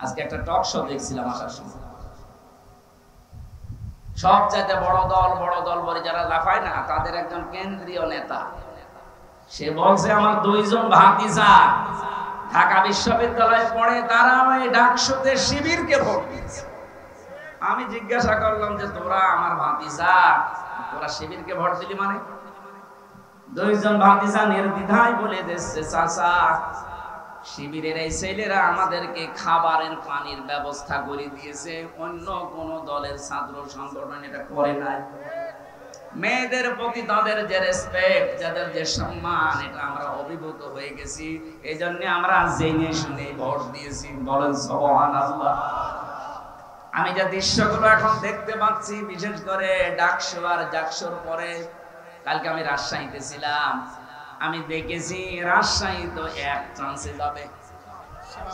আজকে একটা talk show দেখছিলাম আসার সময়, সবচাইতে বড় দল বলে যারা লাফায় না, তাদের একজন কেন্দ্রীয় নেতা, সে বলছে আমার দুইজন ভাতিজা ঢাকা বিশ্ববিদ্যালয়ে পড়ে, তারা ওই ডাকসুতে শিবিরকে ভোট দিয়েছে। আমি জিজ্ঞাসা করলাম যে তোরা আমার ভাতিজা, তোরা শিবিরকে ভোট দিলি মানে? দুইজন ভাতিজা নির্দ্বিধায় বলে দিচ্ছে, চাচা শিবিরের এই ছেলেরা আমাদেরকে খাবারের পানির ব্যবস্থা করে দিয়েছে, অন্য কোন দলের ছাত্র সংগঠন এটা করে নাই। মেয়েদের প্রতি তাদের যে রেসপেক্ট, যাদের যে সম্মান, এটা আমরা অভিভূত হয়ে গেছি, এই জন্য আমরা জেনে শুনে ভোট দিয়েছি। বলেন সুবহানাল্লাহ। আমি যে দৃশ্যগুলো এখন দেখতে পাচ্ছি, বিশেষ করে ডাকসু আর জাকসুর পরে, কালকে আমি রাজশাহীতে ছিলাম, আমি দেখেছি রাজশাহী তো এক চান্সে যাবে,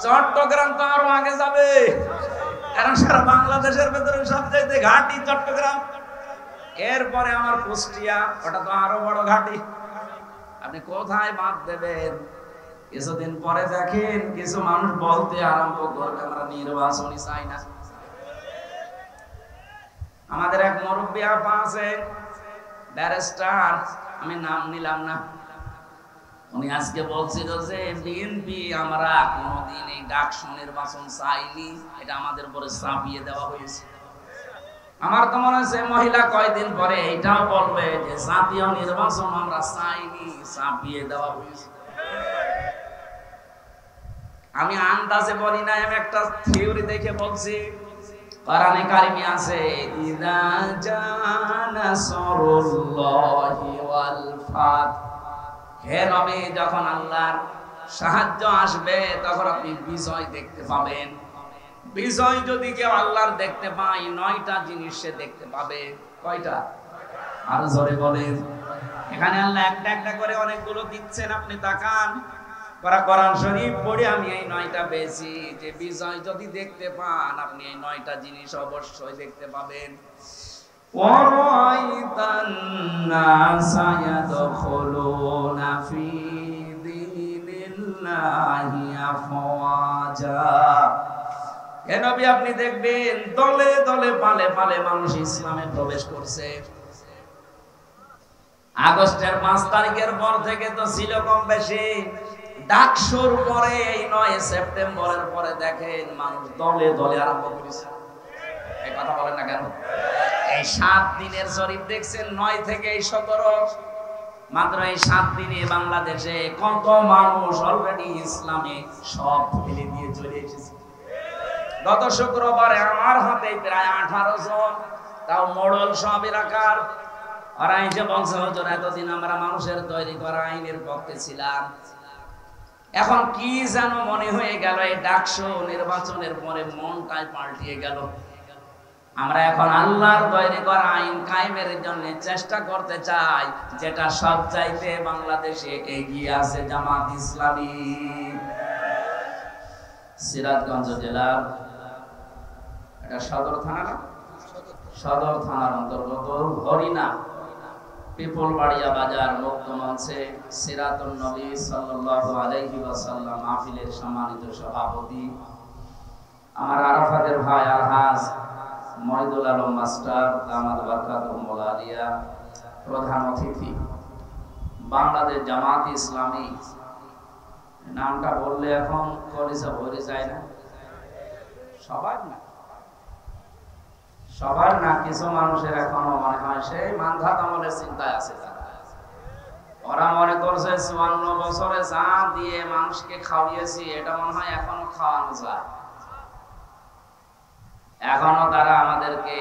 চট্টগ্রাম তো আরো আগে যাবে, কারণ সারা বাংলাদেশের ভেতরে সবচাইতে ঘাঁটি চট্টগ্রাম, এরপরে আমার কুষ্টিয়া, ওটা তো আরো বড় ঘাঁটি। আপনি কোথায় বাদ দেবেন? কিছুদিন পরে দেখেন কিছু মানুষ বলতে আরম্ভ করবে আমরা নির্বাচনই চাই না। আমাদের এক মুরব্বী আপা আছে, ব্যারিস্টার, আমি নাম নিলাম না, উনি আজকে বলছিল যে বিএনপি আমরা কোনদিন এই ডাকসু নির্বাচন চাইনি, এটা আমাদের উপরে চাপিয়ে দেওয়া হয়েছে। আমার তো মনে হচ্ছে মহিলা কয়দিন পরে এটাও বলবে যে জাতীয় নির্বাচন আমরা চাইনি, চাপিয়ে দেওয়া হয়েছে। আমি আন্দাজে বলি না, আমি একটা থিওরি দেখে বলছি। কোরআনে কারিমে আছে, ইযা জানাসরুল্লাহি ওয়াল ফাত, হে নবী যখন আল্লাহর সাহায্য আসবে তখন আপনি বিজয় দেখতে পাবেন। বিজয় যদি কেউ আল্লাহর দেখতে পায়, 9টা জিনিস সে দেখতে পাবে। কয়টা? আরো জোরে বলেন। এখানে আল্লাহ একটা একটা করে অনেকগুলো দিচ্ছেন, আপনি তাকান। কোরআন শরীফ পড়ে আমি এই 9টা পেয়েছি, যে বিজয় যদি দেখতে পান আপনি এই 9টা জিনিস অবশ্যই দেখতে পাবেন। ওয়ারাইতান নাসা ইয়াদখুলুনা ফি দীনিল্লাহি আফওয়াজা, হে নবী আপনি দেখবেন দলে দলে পালে পালে মানুষ ইসলামে প্রবেশ করছে। আগস্টের 5 তারিখের পর থেকে তো ছিল কম বেশি, ডাকসুর পরে এই 9 সেপ্টেম্বরের পরে দেখেন মানুষ দলে দলে আরম্ভ করেছে। এই কথা বলেন না কেন? এই 7 দিনের জরিপ দেখছেন, 9 থেকে 17, মাত্র এই 7 দিনে বাংলাদেশে কত মানুষ অলরেডি ইসলামে সব ফেলে দিয়ে চলে এসেছে। গত শুক্রবারে আমার হাতে প্রায় 18 জন, তাও মোড়ল সব এলাকার, ওরা এসে বলছে হুজুর এতদিন আমরা মানুষের তৈরি করা আইনের পক্ষে ছিলাম, এখন কি যেন মনে হয়ে গেল এই ডাকসু নির্বাচনের পরে মনটাই পাল্টিয়ে গেল। আমরা এখন আল্লাহর তৈরি করা আইন কায়েমের জন্য চেষ্টা করতে চাই, যেটা সবচাইতে বাংলাদেশে এগিয়ে আছে জামাত ইসলামী। সিরাজগঞ্জ জেলার এটা সদর থানা না, সদর থানার অন্তর্গত হরিণা পিপলবাড়িয়া বাজার মুক্ত মঞ্চে সিরাতুন নবী সাল্লাল্লাহু আলাইহি ওয়াসাল্লাম মাহফিলের সম্মানিত সভাপতি আমার আরাফাতের ভাই আলহাজ মহিদুল আলম মাস্টার দামাত বারকাতুহুল আলিয়া, প্রধান অতিথি বাংলাদেশ জামাত ইসলামী, নামটা বললে এখন কলিজা ভরে যায় না, সবার না, কিছু মানুষের এখনো মনে হয় সেই মানধাত আমলের চিন্তায় আছে। ওরা মনে করছে 54 বছরে যা দিয়ে মানুষকে খাওয়িয়েছি এটা মনে হয় এখনো খাওয়ানো যায়। এখনো তারা আমাদেরকে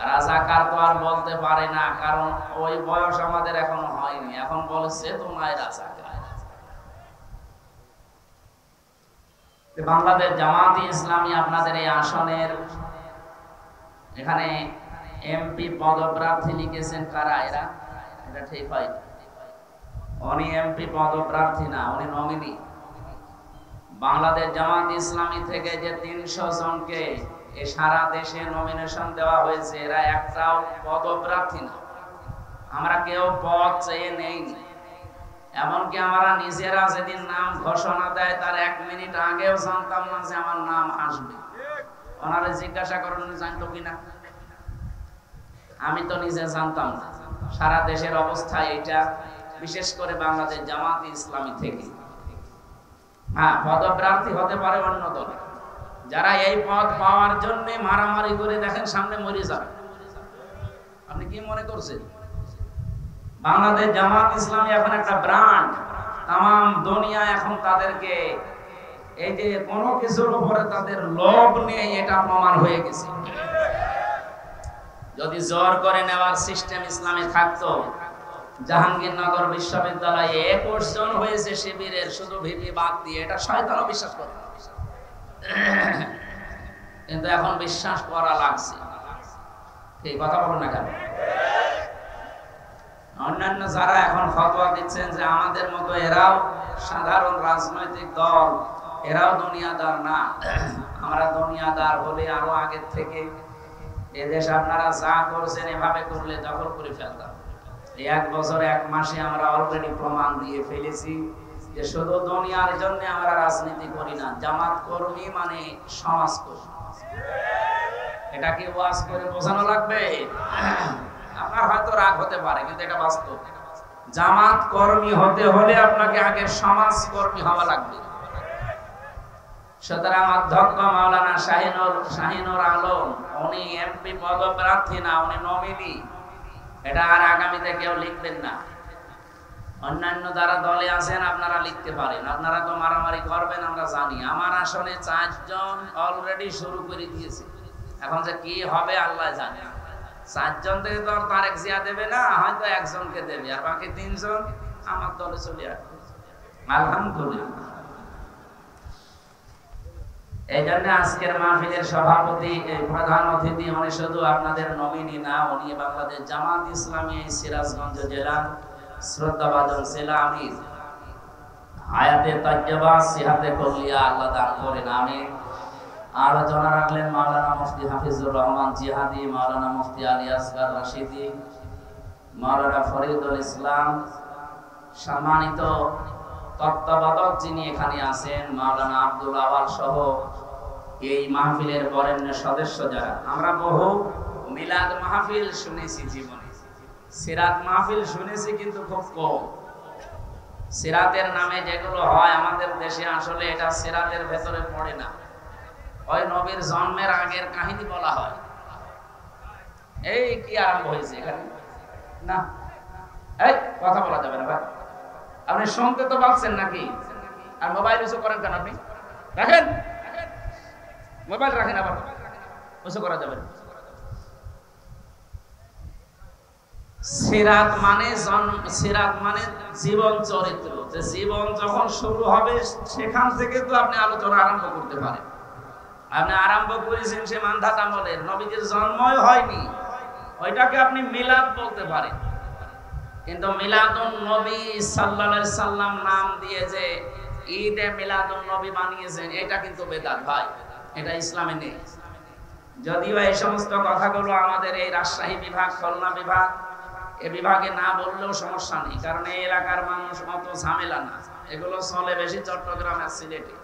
রাজাকার তো আর বলতে পারে না, কারণ ওই বয়স আমাদের এখনো হয়নি, এখন বলেছে তোমায় রাজাকার। বাংলাদেশ জামাত ইসলামী আপনাদের এই আসনের এখানে এমপি পদপ্রার্থী লিখেছেন কারা? এরা, এটা ঠিক হয়, উনি এমপি পদপ্রার্থী না, উনি নমিনি। বাংলাদেশ জামাত ইসলামী থেকে যে 300 জনকে এই সারা দেশে নমিনেশন দেওয়া হয়েছে, এরা একটাও পদপ্রার্থী না। আমরা কেউ পদ চেয়ে নেইনি, এমনকি আমরা নিজেরা যেদিন নাম ঘোষণা দেয় তার 1 মিনিট আগেও জানতাম না যে আমার নাম আসবে। ওনারা জিজ্ঞাসা করেন জানতো কিনা, আমি তো নিজে জানতাম না। সারা দেশের অবস্থা এটা, বিশেষ করে বাংলাদেশ জামাত ইসলামী থেকে। হ্যাঁ, পদপ্রার্থী হতে পারে অন্য দলে, যারা এই পদ পাওয়ার জন্য মারামারি করে দেখেন সামনে মরে যাবে। আপনি কি মনে করছেন বাংলাদেশ জামাত ইসলামী এখন একটা ব্র্যান্ড? তাম দুনিয়া এখন তাদেরকে এই যে কোনো কিছুর উপরে তাদের লোভ নেই, এটা প্রমাণ হয়ে গেছে। যদি জোর করে নেওয়ার সিস্টেম ইসলামে থাকতো, জাহাঙ্গীরনগর বিশ্ববিদ্যালয়ে 21 জন হয়েছে শিবিরের, শুধু ভিপি বাদ দিয়ে। এটা শয়তানও বিশ্বাস করে না, কিন্তু এখন বিশ্বাস করা লাগছে। এই কথা বলো না কেন? অন্যান্য যারা এখন ফতোয়া দিচ্ছেন যে আমাদের মতো এরাও সাধারণ রাজনৈতিক দল, এরাও দুনিয়াদার না, আমরা দুনিয়াদার হলে আরো আগের থেকে এদেশ আপনারা যা করছেন এভাবে করলে দখল করে ফেলতাম। এই 1 বছর 1 মাসে আমরা অলরেডি প্রমাণ দিয়ে ফেলেছি যে শুধু দুনিয়ার জন্য আমরা রাজনীতি করি না, জামাত কর্মী মানে সমাজ কর্মী। এটা কি ওয়াজ করে বোঝানো লাগবে? আপনার হয়তো রাগ হতে পারে, কিন্তু এটা বাস্তব। জামাত কর্মী হতে হলে আপনাকে আগে সমাজ কর্মী হওয়া লাগবে। সুতরাং অধ্যক্ষ মাওলানা শাহিনুর আলম উনি এমপি পদপ্রার্থী না, উনি নমিনি। এটা আর আগামীতে কেউ লিখবেন না। অন্যান্য যারা দলে আছেন আপনারা লিখতে পারেন, আপনারা তো মারামারি করবেন আমরা জানি। আমার আসনে 4 জন অলরেডি শুরু করে দিয়েছে, এখন যে কি হবে আল্লাহ জানে। 4 জন থেকে তো আর তারেক জিয়া দেবে না, হয়তো 1 জনকে দেবে, আর বাকি 3 জন আমার দলে চলে আসবে। আলহামদুলিল্লাহ। এই জন্য আজকের মাহফিলের সভাপতি, প্রধান অতিথি উনি শুধু আপনাদের নমিনি না, উনি বাংলাদেশ জামাত ইসলামী সিরাজগঞ্জ জেলার শ্রদ্ধাভাজন জেলা আমির। হায়াতে তাজ্জাবা সিহাতে কলিয়া আল্লাহ দান করেন, আমিন। আলোচনা রাখলেন মাওলানা মুফতি হাফিজুর রহমান জিহাদি, মাওলানা মুফতি আলী আসগার রাশিদি, মাওলানা ফরিদুল ইসলাম। সম্মানিত তত্ত্বাবধায়ক যিনি এখানে আছেন মাওলানা আব্দুল আওয়াল সহ এই মাহফিলের বরেণ্য সদস্য যারা। আমরা বহু মিলাদ মাহফিল শুনেছি জীবনে, সিরাত মাহফিল শুনেছি কিন্তু খুব কম। সিরাতের নামে যেগুলো হয় আমাদের দেশে, আসলে এটা সিরাতের ভেতরে পড়ে না। ওই নবীর জন্মের আগের কাহিনী বলা হয়। এই কি আরম্ভ হয়েছে এখানে? না, এই কথা বলা যাবে না ভাই। আপনি শুনতে তো পাচ্ছেন নাকি? আর মোবাইল ইউজ করেন কেন? আপনি রাখেন, মোবাইল রাখেন, আবার ইউজ করা যাবে না। সিরাত মানে জীবন চরিত্র। যে জীবন যখন শুরু হবে সেখান থেকে তো আপনি আলোচনা আরম্ভ করতে পারেন। আপনি আরম্ভ করেছেন সে মান্ধাত আমলের, নবীজির জন্মই হয়নি, ওইটাকে আপনি মিলাদ বলতে পারেন। কিন্তু মিলাদুন নবী সাল্লাল্লাহু আলাইহি সাল্লাম নাম দিয়ে যে ঈদে মিলাদুন নবী বানিয়েছেন, এটা কিন্তু বেদাত ভাই, এটা ইসলামে নেই। যদিও এই সমস্ত কথাগুলো আমাদের এই রাজশাহী বিভাগ, খুলনা বিভাগ, এ বিভাগে না বললেও সমস্যা নেই, কারণ এই এলাকার মানুষ অত ঝামেলা না। এগুলো চলে বেশি চট্টগ্রাম আর সিলেটে,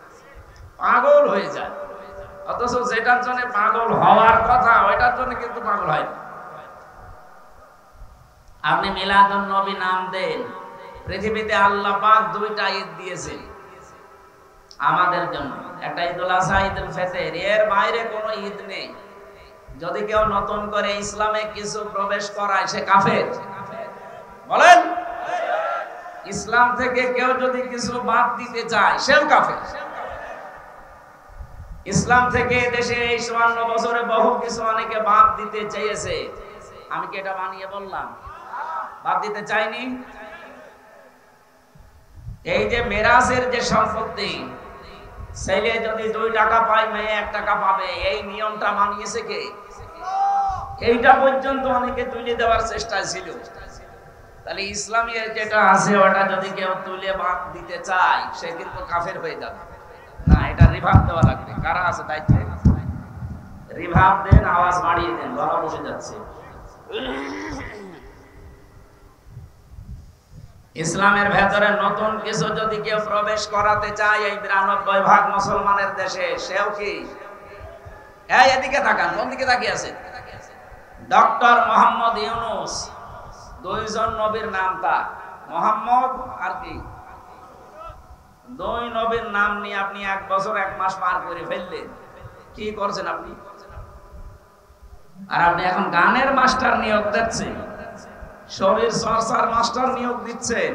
পাগল হয়ে যায়। অথচ যেটার জন্য পাগল হওয়ার কথা ওইটার জন্য কিন্তু পাগল হয় না। আপনি মিলাদুন নবী নাম দেন। পৃথিবীতে আল্লাহ পাক 2টা ঈদ দিয়েছেন আমাদের জন্য, একটা ঈদুল আযহা, ঈদুল ফিতর। এর বাইরে কোনো ঈদ নেই। যদি কেউ নতুন করে ইসলামে কিছু প্রবেশ করায় সে কাফের। বলেন, ইসলাম থেকে কেউ যদি কিছু বাদ দিতে চায় সেও কাফের। ইসলাম থেকে দেশে এই 54 বছরে বহু কিছু অনেকে বাদ দিতে চেয়েছে। আমি কি এটা বানিয়ে বললাম? বাদ দিতে চাইনি। এই যে মেরাজের যে সম্পত্তি, ছেলে যদি 2 টাকা পায় মেয়ে 1 টাকা পাবে, এই নিয়মটা মানিয়েছে কে? এইটা পর্যন্ত অনেকে তুলে দেওয়ার চেষ্টা ছিল। তাহলে ইসলামী যেটা আছে ওটা যদি কেউ তুলে বাদ দিতে চায় সে কিন্তু কাফের হয়ে যাবে। না, এটা রিভাব দেওয়া লাগবে। কারা আছে দায়িত্বে? রিভাব দেন, আওয়াজ বাড়িয়ে দেন, গলা বসে যাচ্ছে। ইসলামের ভেতরে নতুন কিছু যদি কেউ প্রবেশ করাতে চায় এই 92% মুসলমানের দেশে, সেও কি এই এদিকে তাকান, কোন দিকে তাকিয়ে আছে? ডক্টর মোহাম্মদ ইউনূস, দুইজন নবীর নাম তার, মোহাম্মদ আর কি, দুই নবীর নাম নিয়ে আপনি 1 বছর 1 মাস পার করে ফেললেন। কি করছেন আপনি? আর আপনি এখন গানের মাস্টার নিয়োগ দিচ্ছেন, শরীর চর্চার মাস্টার নিয়োগ দিচ্ছেন।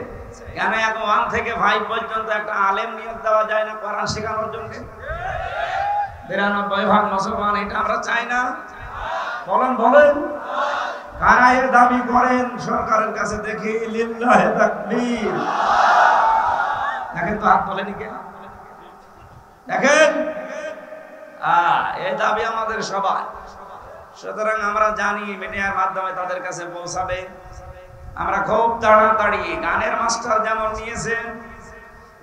কেন এখন 1 থেকে 5 পর্যন্ত একটা আলেম নিয়োগ দেওয়া যায় না কোরআন শেখানোর জন্য? 92% মুসলমান এটা আমরা চাই না। বলেন বলেন, কারা এর দাবি করেন সরকারের কাছে? দেখি লিল্লাহি তাকবীর। দেখেন তো, হাত তোলেনি কে? দেখেন, এই দাবি আমাদের সবাই। সুতরাং আমরা জানি মিডিয়ার মাধ্যমে তাদের কাছে পৌঁছাবে। আমরা খুব তাড়াতাড়ি গানের মাস্টার যেমন নিয়েছেন,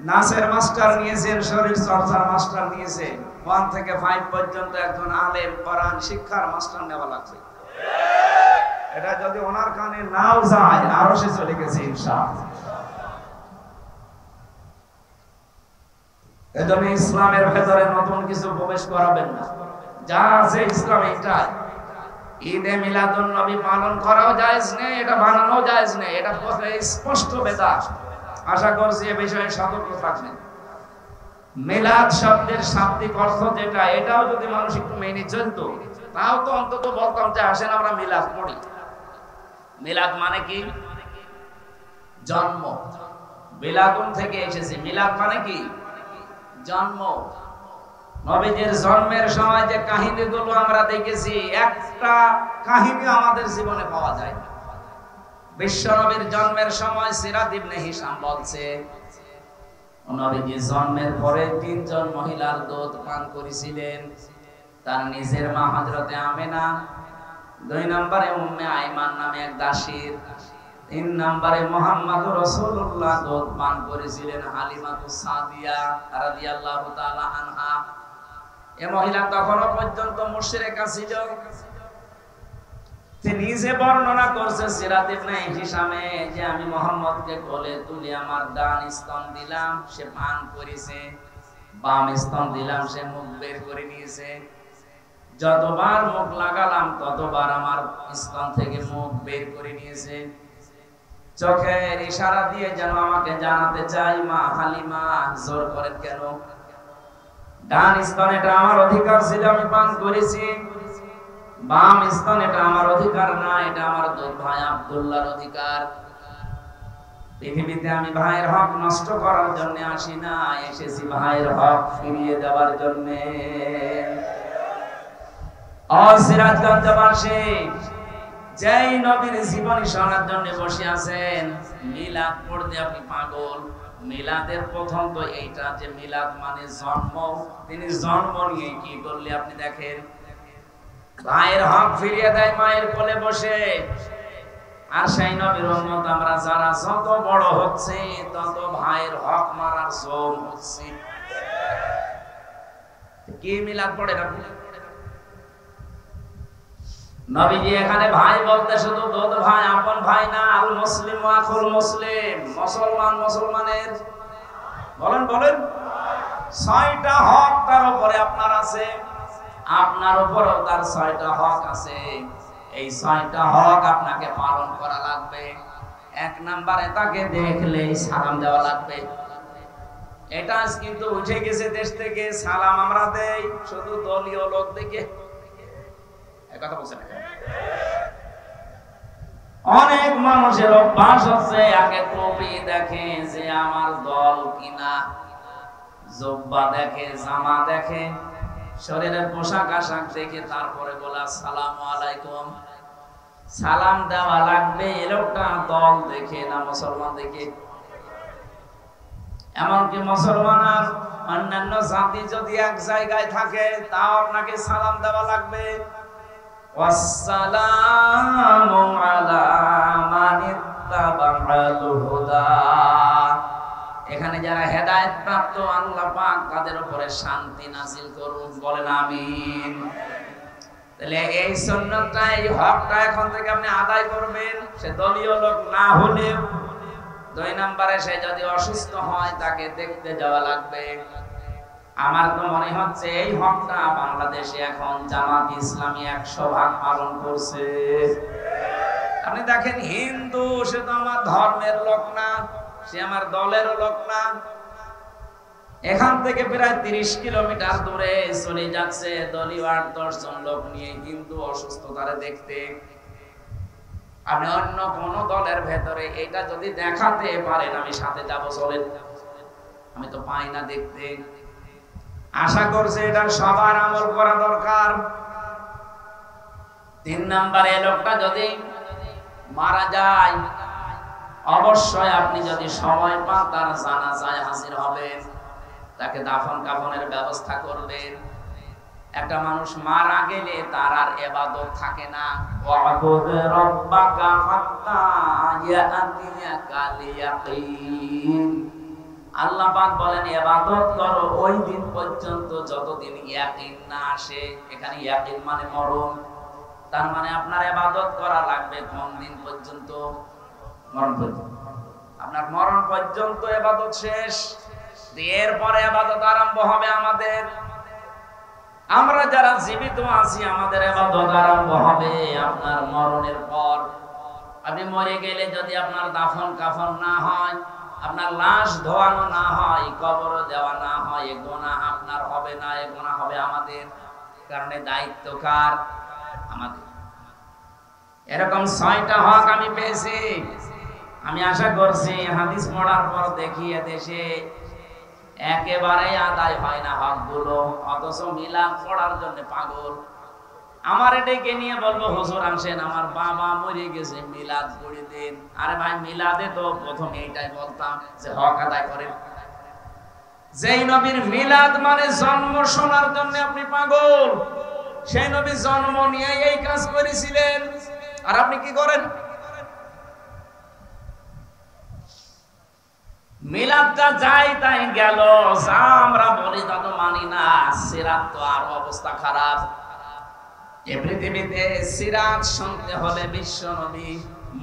নাচের মাস্টার নিয়েছেন, শরীর চর্চার মাস্টার নিয়েছেন, 1 থেকে 5 পর্যন্ত একজন আলেম কোরআন শিক্ষার মাস্টার নেওয়া লাগবে। এটা যদি ওনার কানে নাও যায়, আরো সে চলে গেছে ইনশাআল্লাহ। এজন্য ইসলামের ভেতরে নতুন কিছু প্রবেশ করাবেন না, যা আছে ইসলাম এটাই। ঈদে মিলাদুন নবী পালন করাও জায়েজ নেই, এটা বানানো জায়েজ নেই, এটা স্পষ্ট বেদাত। আশা করছি এই বিষয়ে সতর্ক থাকবেন। মিলাদ শব্দের শাব্দিক অর্থ যেটা, এটাও যদি মানুষ একটু মেনে চলতো, তাও তো অন্তত বলতাম যে আসেন আমরা মিলাদ পড়ি। মিলাদ মানে কি? জন্ম। মিলাদুন থেকে এসেছে, মিলাদ মানে কি? জন্ম। নবীজির জন্মের সময় যে কাহিনীগুলো আমরা দেখেছি, একটা কাহিনী আমাদের জীবনে পাওয়া যায় না। বিশ্ব নবীর জন্মের সময় সিরাত ইবনে হিশাম বলছে, নবীজির জন্মের পরে 3 জন মহিলার দুধ পান করেছিলেন। তার নিজের মা হযরতে আমেনা, 2 নম্বরে উম্মে আইমান নামে এক দাসীর, 3 নম্বরে মুহাম্মদুর রাসূলুল্লাহ দুধ পান করেছিলেন হালিমাতুস সাদিয়া রাদিয়াল্লাহু তাআলা আনহা। এই মহিলা তখনও পর্যন্ত মুশরিকা ছিল। তিনি নিজে বর্ণনা করছে সিরাত ইবনে হিশামে যে আমি মুহাম্মদকে কোলে তুলে আমার ডান স্তন দিলাম, সে পান করেছে, বাম স্তন দিলাম, সে মুখ বের করে নিয়েছে। যতবার মুখ লাগালাম ততবার আমার স্তন থেকে মুখ বের করে নিয়েছে। চোখের ইশারা দিয়ে যেন আমাকে জানাতে চাই, মা হালিমা জোর করেন কেন? ডান স্তন এটা আমার অধিকার ছিল, আমি পান করেছি। বাম স্তন এটা আমার অধিকার না, এটা আমার দুধ ভাই আব্দুল্লাহর অধিকার। পৃথিবীতে আমি ভাইয়ের হক নষ্ট করার জন্য আসি না, এসেছি ভাইয়ের হক ফিরিয়ে দেওয়ার জন্য। সিরাজগঞ্জবাসী, যেই নবীর জীবনী শোনার জন্য বসে আছেন, মিলাদ পড়তে আপনি পাগল। মিলাদের প্রথম তো এইটা যে মিলাদ মানে জন্ম। তিনি জন্ম নিয়ে কি করলে আপনি দেখেন, ভাইয়ের হক ফিরিয়ে দেয় মায়ের কোলে বসে। আর সেই নবীর উম্মত আমরা যারা যত বড় হচ্ছে, তত ভাইয়ের হক মারার জোর হচ্ছে। কি মিলাদ পড়ে না? নবীজি এখানে ভাই বলতে শুধু দুধ ভাই, আপন ভাই না। আল মুসলিম আখুল মুসলিম, মুসলমান মুসলমানের, বলেন বলেন, 6টা হক তার উপরে আপনার আছে, আপনার উপরেও তার 6টা হক আছে। এই 6টা হক আপনাকে পালন করা লাগবে। 1 নম্বরে তাকে দেখলেই সালাম দেওয়া লাগবে। এটা কিন্তু উঠে গেছে দেশ থেকে, সালাম আমরা দেই শুধু দলীয় লোক দেখে। কথা বলছেন, অনেক মানুষের অভ্যাস হচ্ছে আগে টুপি দেখে যে আমার দল কিনা, জুব্বা দেখে, জামা দেখে, শরীরের পোশাক আশাক দেখে তারপরে বলা আসসালামু আলাইকুম। সালাম দেওয়া লাগবে, এ লোকটা দল দেখে না মুসলমান দেখে। এমনকি মুসলমান আর অন্যান্য জাতি যদি এক জায়গায় থাকে, তাও আপনাকে সালাম দেওয়া লাগবে। ওয়াসসালামু আলা মান ইত্তাবা'আল হুদা। এখানে যারা হেদায়েত প্রাপ্ত, আল্লাহ পাক তাদের উপরে শান্তি নাযিল করুন, বলেন আমিন। তাহলে এই সুন্নাতটা, এই হকটা এখন থেকে আপনি আদায় করবেন। সে দলীয় লোক না হলেও 2 নম্বরে সে যদি অসুস্থ হয় তাকে দেখতে যাওয়া লাগবে। আমার তো মনে হচ্ছে এই হকটা বাংলাদেশে এখন জামাত ইসলামী 100% পালন করছে। আপনি দেখেন, হিন্দু সে তো আমার ধর্মের লোক না, সে আমার দলেরও লোক না। এখান থেকে প্রায় 30 কিলোমিটার দূরে চলে যাচ্ছে দলীয় 8-10 জন লোক নিয়ে হিন্দু অসুস্থতারে দেখতে। আপনি অন্য কোন দলের ভেতরে এটা যদি দেখাতে পারেন আমি সাথে যাব, চলেন। আমি তো পাই না দেখতে। আশা করছি এটা সবার আমল করা দরকার। 3 নম্বরে লোকটা যদি মারা যায়, অবশ্যই আপনি যদি সময় পান তার জানাজায় হাজির হবেন, তাকে দাফন কাফনের ব্যবস্থা করবেন। একটা মানুষ মারা গেলে তার আর ইবাদত থাকে না। ওয়াবুদ রাব্বাকা হাত্তা ইয়াতিয়াকাল ইয়াকিন। আল্লাহ পাক বলেন ইবাদত করো ওই দিন পর্যন্ত যতদিন ইয়াকিন না আসে। এখানে ইয়াকিন মানে মরণ। তার মানে আপনার ইবাদত করা লাগবে কোন দিন পর্যন্ত? মরণ পর্যন্ত। আপনার মরণ পর্যন্ত ইবাদত শেষ, এরপরে ইবাদত আরম্ভ হবে আমাদের। আমরা যারা জীবিত আছি আমাদের ইবাদত আরম্ভ হবে আপনার মরণের পর। আপনি মরে গেলে যদি আপনার দাফন কাফন না হয়, আপনার লাশ ধোয়ানো না হয়, কবর দেওয়া না হয়, এ গুনাহ আপনার হবে না, এ গুনাহ হবে আমাদের। কারণ দায়িত্ব কার? আমাদের। এরকম 6টা হক আমি পেয়েছি। আমি আশা করছি হাদিস পড়ার পর দেখি দেশে একেবারে আদায় হয় না হকগুলো, অথচ মিলাদ পড়ার জন্য পাগল। আমার এটাকে নিয়ে বলবো হুজুর আসেন আমার বাবা মরে গেছে মিলাদ পড়ে দিন। আরে ভাই, মিলাদে তো প্রথমে এইটাই বলতাম যে হক আদায় করেন। যেই নবীর মিলাদ মানে জন্ম শোনার জন্য আপনি পাগল, সেই নবী জন্ম নিয়ে এই কাজ করেছিলেন, আর আপনি কি করেন? মিলাদটা যাই তাই গেল, যা আমরা বলি তা তো মানি না। সিরাত তো আর অবস্থা খারাপ। এই পৃথিবীতে সিরাত শুনতে হলে বিশ্ব নবী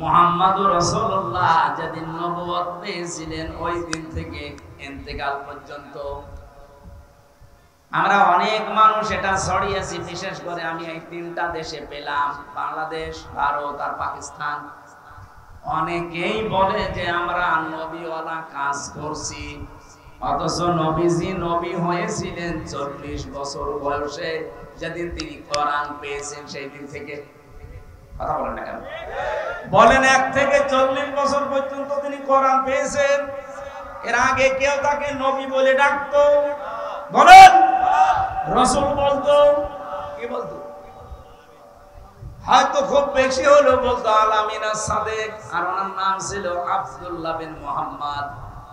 মুহাম্মদুর রাসূলুল্লাহ যেদিন নবুয়ত পেয়েছিলেন ওই দিন থেকে ইন্তেকাল পর্যন্ত আমরা অনেক মানুষ এটা ছড়িয়েছি। বিশেষ করে আমি এই 3টা দেশে পেলাম, বাংলাদেশ, ভারত আর পাকিস্তান। অনেকেই বলে যে আমরা নবীওয়ালা কাজ করছি, অথচ নবীজি নবী হয়েছিলেন 40 বছর বয়সে, যেদিন তিনি কোরআন পেয়েছেন সেই দিন থেকে। কথা বলেন না কেন? বলেন 1 থেকে 40 বছর পর্যন্ত তিনি কোরআন পেয়েছেন। এর আগে কেউ তাকে নবী বলে ডাকতো? বলেন। রাসূল বলতো? কি বলতো? হয়তো খুব বেশি হলো বলতো আলামিন সাদেক, আর ওনার নাম ছিল আব্দুল্লাহ বিন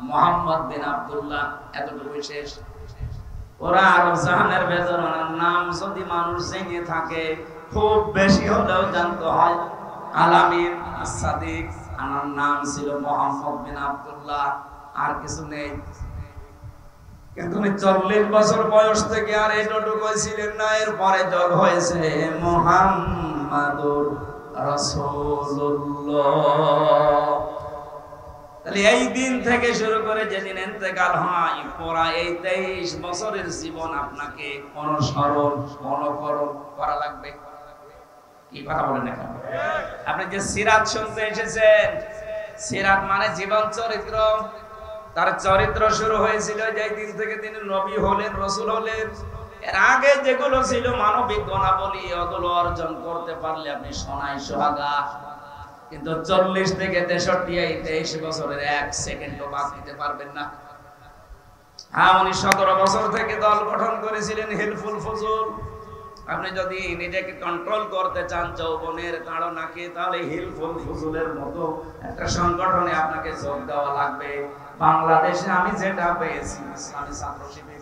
মুহাম্মদ বিন আব্দুল্লাহ, এতটুকু শেষ। ওরা আরব জাহানের ভেতর ওনার নাম যদি মানুষ জেনে থাকে খুব বেশি হলেও জানতে হয় আলামিন সাদেক, ওনার নাম ছিল মুহাম্মদ বিন আব্দুল্লাহ, আর কিছু নেই। কিন্তু 40 বছর বয়স থেকে আর এতটুকু ছিলেন না। এরপরে যোগ হয়েছে মুহাম্মাদুর রাসূলুল্লাহ। তাহলে এই দিন থেকে শুরু করে যেদিন ইন্তেকাল হয়, পুরা এই 23 বছরের জীবন আপনাকে অনুসরণ অনুকরণ করা লাগবে। কি কথা বলেন এখন? আপনি যে সিরাত শুনতে এসেছেন, সিরাত মানে জীবন চরিত্র। তার চরিত্র শুরু হয়েছিল যেই দিন থেকে তিনি নবী হলেন, রাসূল হলেন। এর আগে যেগুলো ছিল মানবিক গুণাবলী, ওগুলো অর্জন করতে পারলে আপনি সোনায় সোহাগা। কিন্তু 40 থেকে 63 এই 23 বছরের 1 সেকেন্ডও বাদ দিতে পারবেন না। হ্যাঁ, উনি 17 বছর থেকে দল গঠন করেছিলেন হিলফুল ফুজুল। আপনি যদি নিজেকে কন্ট্রোল করতে চান যৌবনের তাড়নাকে, তাহলে হিলফুল ফুজুলের মতো একটা সংগঠনে আপনাকে যোগ দেওয়া লাগবে। বাংলাদেশে আমি যেটা পেয়েছি ইসলামী ছাত্র শিবির।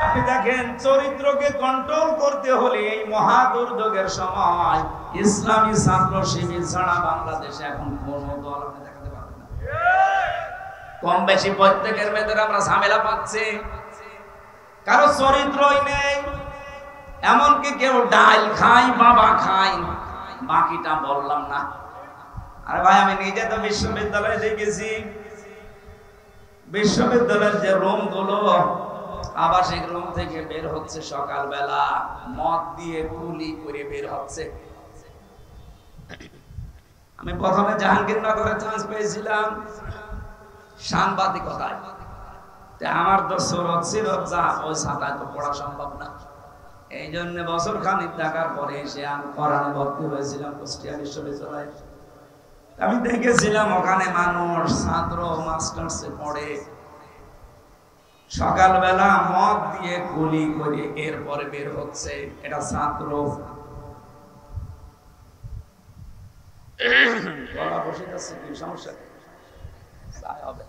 আপনি দেখেন, চরিত্রকে কন্ট্রোল করতে হলে এই মহা দুর্যোগের সময় ইসলামী ছাত্র শিবির ছাড়া বাংলাদেশে এখন কোন দল আপনি দেখাতে পারবেন না। কম বেশি প্রত্যেকের ভেতরে আমরা ঝামেলা পাচ্ছি, কারো চরিত্রই নেই। এমনকি কেউ ডাল খায়, বাবা খায়, বাকিটা বললাম না। আরে ভাই আমি নিজে তো বিশ্ববিদ্যালয়ে দেখেছি, বিশ্ববিদ্যালয়ের যে রুম গুলো আবাসিক রুম থেকে বের হচ্ছে সকালবেলা মদ দিয়ে কুলি করে বের হচ্ছে। আমি প্রথমে জাহাঙ্গীরনগরে চান্স পেয়েছিলাম সাংবাদিকতায়, আমার তো সুরত ছিল যা ওই ছাতায় তো পড়া সম্ভব না, এই জন্য বছর খানিক থাকার পরে এসে আমি কোরআনে ভর্তি হয়েছিলাম কুষ্টিয়া বিশ্ববিদ্যালয়ে। আমি দেখেছিলাম ওখানে মানুষ ছাত্র মাস্টার্সে পড়ে সকালবেলা মদ দিয়ে গুলি করে এরপরে বের হচ্ছে, এটা ছাত্র। গলা বসে যাচ্ছে, কি সমস্যা? হবে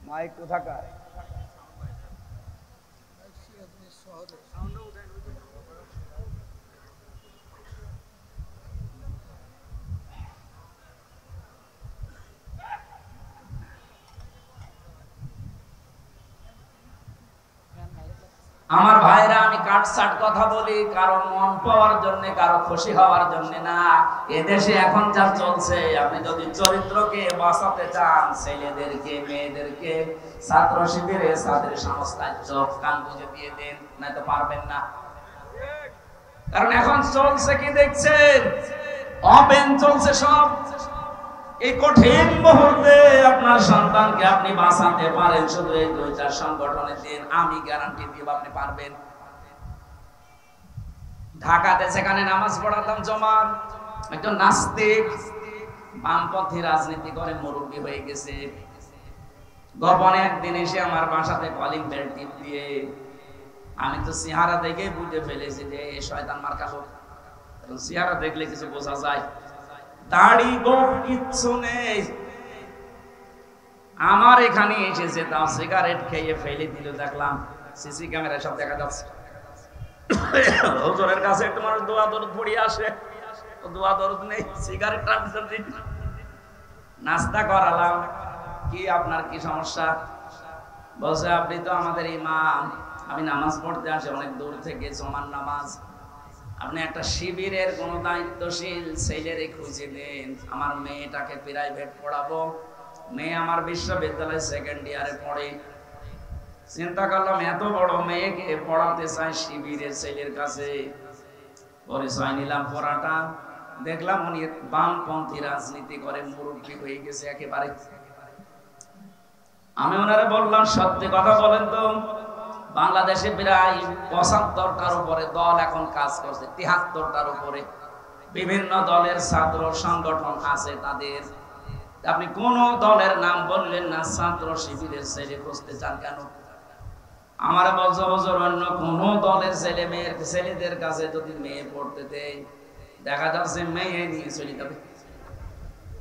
মাইক কোথাকার? আমার ভাইরা আমি কাটসাট কথা বলি কারো মন পাওয়ার জন্য, কারো খুশি হওয়ার জন্য না। এদেশে এখন যা চলছে, আপনি যদি চরিত্রকে বাঁচাতে চান, ছেলেদেরকে মেয়েদেরকে ছাত্র শিবিরে ছাত্রী সংস্থায় চোখ কান বুঝে দিয়ে দেন, নয়তো পারবেন না। কারণ এখন চলছে কি দেখছেন, ওপেন চলছে সব। এই কঠিন মুহূর্তে আপনার সন্তানকে আপনি বাঁচাতে পারেন শুধু এই দুইটা সংগঠনের দিন, আমি গ্যারান্টি দিব আপনি পারবেন। ঢাকাতে সেখানে নামাজ পড়াতাম জমার, একজন নাস্তিক বামপন্থী রাজনীতি করে মুরব্বী হয়ে গেছে, গোপনে একদিন এসে আমার বাসাতে কলিং বেল টিপ দিয়ে, আমি তো চেহারা দেখে বুঝে ফেলেছি যে এই শয়তান মার্কা লোক, চেহারা দেখলে কিছু বোঝা যায়, দাড়ি গোঁফ কিচ্ছু নেই। আমার এখানে এসেছে তাও সিগারেট খেয়ে ফেলে দিল, দেখলাম সিসি ক্যামেরায় সব দেখা যাচ্ছে। হুজুরের কাছে একটু মানুষ দোয়া দরুদ পড়িয়ে আসে, দোয়া দরুদ নেই, সিগারেট টানছে। নাস্তা করালাম, কি আপনার কি সমস্যা? বলছে আপনি তো আমাদের ইমাম, আমি নামাজ পড়তে আসি অনেক দূর থেকে, জমার নামাজ, আপনি একটা শিবিরের কোন দায়িত্বশীল ছেলেরে খুঁজে দেন, আমার মেয়েটাকে প্রাইভেট পড়াবো, মেয়ে আমার বিশ্ববিদ্যালয়ে সেকেন্ড ইয়ারে পড়ে। চিন্তা করলাম এত বড় মেয়েকে পড়াতে চাই শিবিরের ছেলের কাছে, পরিচয় নিলাম পড়াটা, দেখলাম উনি বামপন্থী রাজনীতি করে মুরব্বী হয়ে গেছে একেবারে। আমি ওনারে বললাম সত্যি কথা বলেন তো, বাংলাদেশে প্রায় ৭৫টার উপরে দল এখন কাজ করছে, ৭৩টার উপরে বিভিন্ন দলের ছাত্র সংগঠন আছে তাদের, আপনি কোন দলের নাম বললেন না, ছাত্র শিবিরের ছেলে খুঁজতে চান কেন? আমার বছর বছর অন্য কোন দলের ছেলে মেয়ের ছেলেদের কাছে যদি মেয়ে পড়তে দেয়, দেখা যাচ্ছে মেয়ে নিয়ে চলে যাবে,